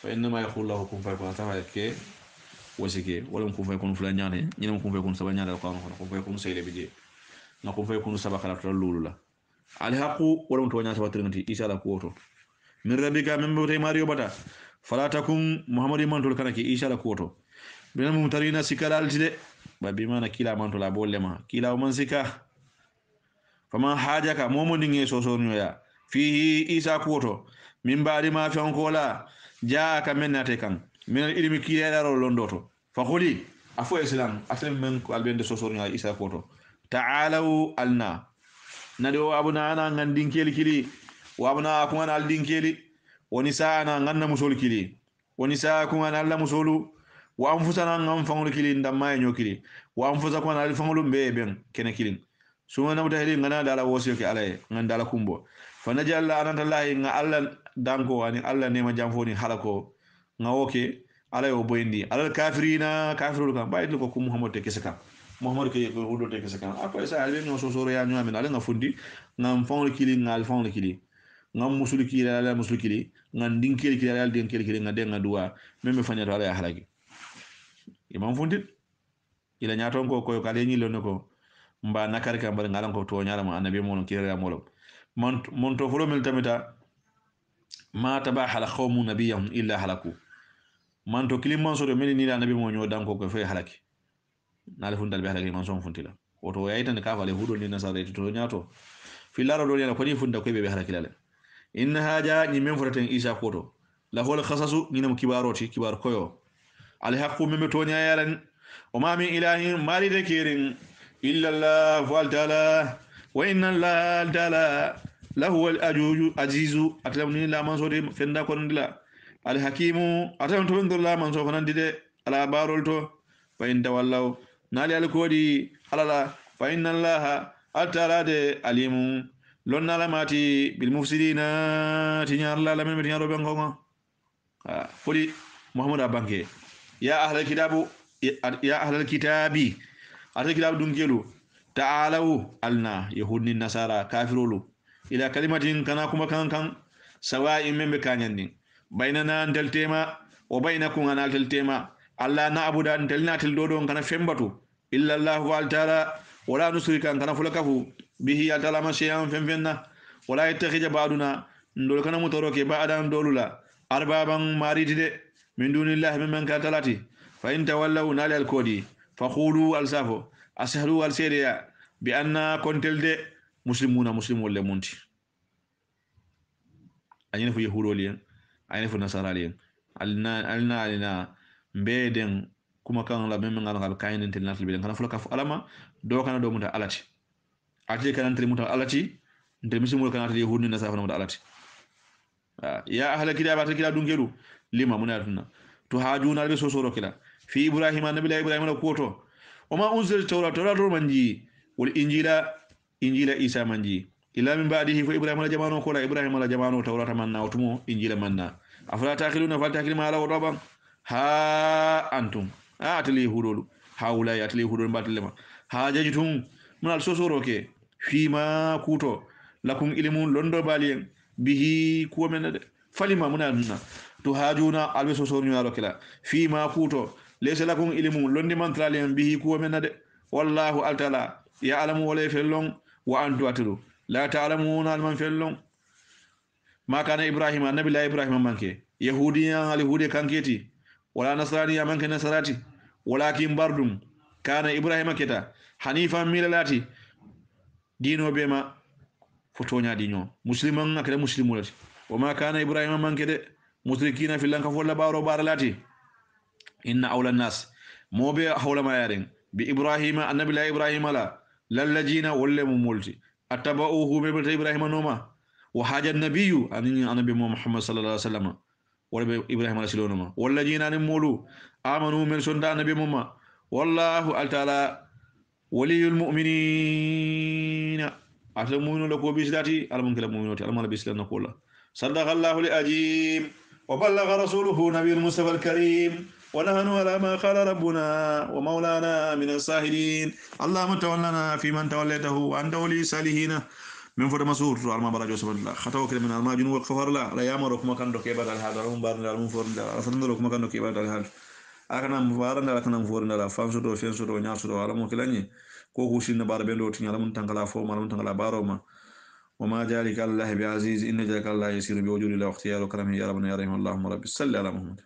Speaker 1: فإنما يقول له كن فيكون سبحان كي وسكي ولم كن فيكون فلان ياتي نيما كن فيكون سبحان ياتي القرآن كن فيكون سيد بيجي نكون فيكون سبحان خلق لولو الحق ولم تواني سبحان عيسى لا كوتو من ربك من بوتي ماريو بتا فلا تكن محمد من تول كانك إيشا لكوتو بين الممترين سكال الجد بما نكيلا من تول أبول لما كيلا ومن سكا فما حاجك مومن دين سوسون يا فيه إيسا كوتو من بعد ما في أنكولا جاءك من ناتكان من العلم كيلا لوندوتو فقولي أفو إسلام أسلم من قلبين سوسون يا إيسا كوتو تعالوا النا ندو أبونا أنا عندين كيلي كيلي وابنا أكون على الدين كيلي ونساء أنا عنا مسول كيلي ونساء أكون على مسولو وأنفسنا عن فعل كيلي ندما ينو كيلي وأنفسكم على فعل بيبين كنا كيلين سوما نمتهلين عنا دالا وسيوك عليه عن دالا كومبو فنجعل أنا الله إن الله دانكو أن الله نيم جامفوني حلقو ناوكي على يوبيندي على الكافرين كافرون كان بايد لكم محمد تكسكا محمد كي يقولوا تكسكا أكو إسا علبين نصوصور يا نيو من على نفندي نام فعل كيلي نال فعل كيلي ngam musul kili ala musul kili ngam din kili kili ala din kili kili ngade ngadua meme fanya to ala halagi imam fundit ila nyaton ko koyo kale nyilo nako mba nakar ka mbar ngalan ko to nyaala ma annabi mon kire molo mon to fulo mel tamita ma tabahala qawmu nabiyahum illa halaku man to kilim man so do mel ni la nabi mo nyo dan ko fe halaki nale fundal be halaki man son funtila woto yaitan ka fale hudo ni nasare to nyato filaro do yana ko ni funda ko be halaki lale إن هذا نمن فرتين إيسا كوتو له الخصص نينم كباروتي كبار كويو على حق من توني يالن وما من إله ما لذكير إلا الله فالتالا وإن الله تعالى له الأجوج عزيز أتلمني لا منصور فندا كوندلا الحكيم أتلم تبند الله منصور فنندي على بارولتو فإن تولوا نالي الكودي على لا فإن الله تعالى عليم lonna lamati bil mufsidina tinyar la lamen tinyar robe ngongo fuli muhammad abanke ya ahlal kitabu ya ahlal kitabi ahlal kitabu dungelu ta'alu alna yahudni nasara kafirulu ila kalimatin kana kuma kan sawa'in men be kanyandi bainana dal tema wa bainakum ana dal tema alla na'budu dalna til dodo kana fembatu illa allah wa ta'ala wala nusrika kana fulakafu bihi atalama shay'an fenfenna wala yattakhija ba'duna ndol kana mutoroke ba'dan dolula arbaban maridide min dunillahi mimman katalati fa in tawallaw nal alkodi fa qulu alsafo ashhadu alsiriya bi anna kontelde muslimuna muslimul lemunti anyene fu yahudoliyen anyene fu nasaraliyen alna mbeden kuma kan la mimman ngal kaynen tel natal bi kana fulaka fu alama do kana do muta alati ati kana entre muta alati entre misimul kana ati yahudni na safana muta alati ya ahla kitaaba ati kila dungeru lima munatuna to hajuna be sosoro kila fi ibrahima nabi ibrahima ko to wama unzil tawrata manji wal injila isa manji ila min ba'dihi fa ibrahima la jamano ko la ibrahima la jamano tawrata manna otumo injila manna afala taqiluna fal taqilma ala wadaba ha antum atli hudulu haula atli hudul batlema ha jajitum munal sosoro ke fima kuto lakum ilmun londo balien bihi ko menade falima munanna to hajuna albe sosoro nyalo kila fima kuto laysa lakum ilmun londi mantralien bihi ko menade wallahu altala ya'lamu wala fellon wa antu atlu la ta'lamuna alman fellon ma kana ibrahim annabi la ibrahim manke yahudiyan al yahudi kanketi wala nasrani manke nasarati walakin bardum kana ibrahim keta hanifan milalati dino bema fotonya dinyo musliman akada muslimulati wama kana ibrahim mankede musrikina filanka folla baro baralati inna awla nas mobe hawla ma yaren bi ibrahim annabi la ibrahim la lallajina wolle multi attaba'uhu bi ibrahim noma wa haja nabiyyu annabi muhammad sallallahu alaihi wasallam wala ibrahim rasulunuma wallajina mulu amanu min sunna nabi muhammad wallahu ta'ala ولي المؤمنين ata mu'minu la ko bislati ala mun kala mu'minoti ala mala bislan nakola صدق الله العظيم وبلغ رسوله نبي المصطفى الكريم ونحن على ما قال ربنا ومولانا من الساهلين اللهم تولنا في من توليته وأنت ولي صالحين من فر مسور على برا سبحان الله خطوك من الماجن وغفر لا لا يامرك ما كان دوكي بعد هذا هم بارن من فر لا فرندلك ما كان دوكي بعد هذا akana mbaranda akana mforna la fanso do fenso do nyaso do ala mo kilanye ko ko shinna bar bendo tinyala mun tangala fo mun tangala baroma وما ذلك الله بعزيز إن ذلك الله يسير بوجود الله واختيار وكرمه يا ربنا يا رحم اللهم رب صل على محمد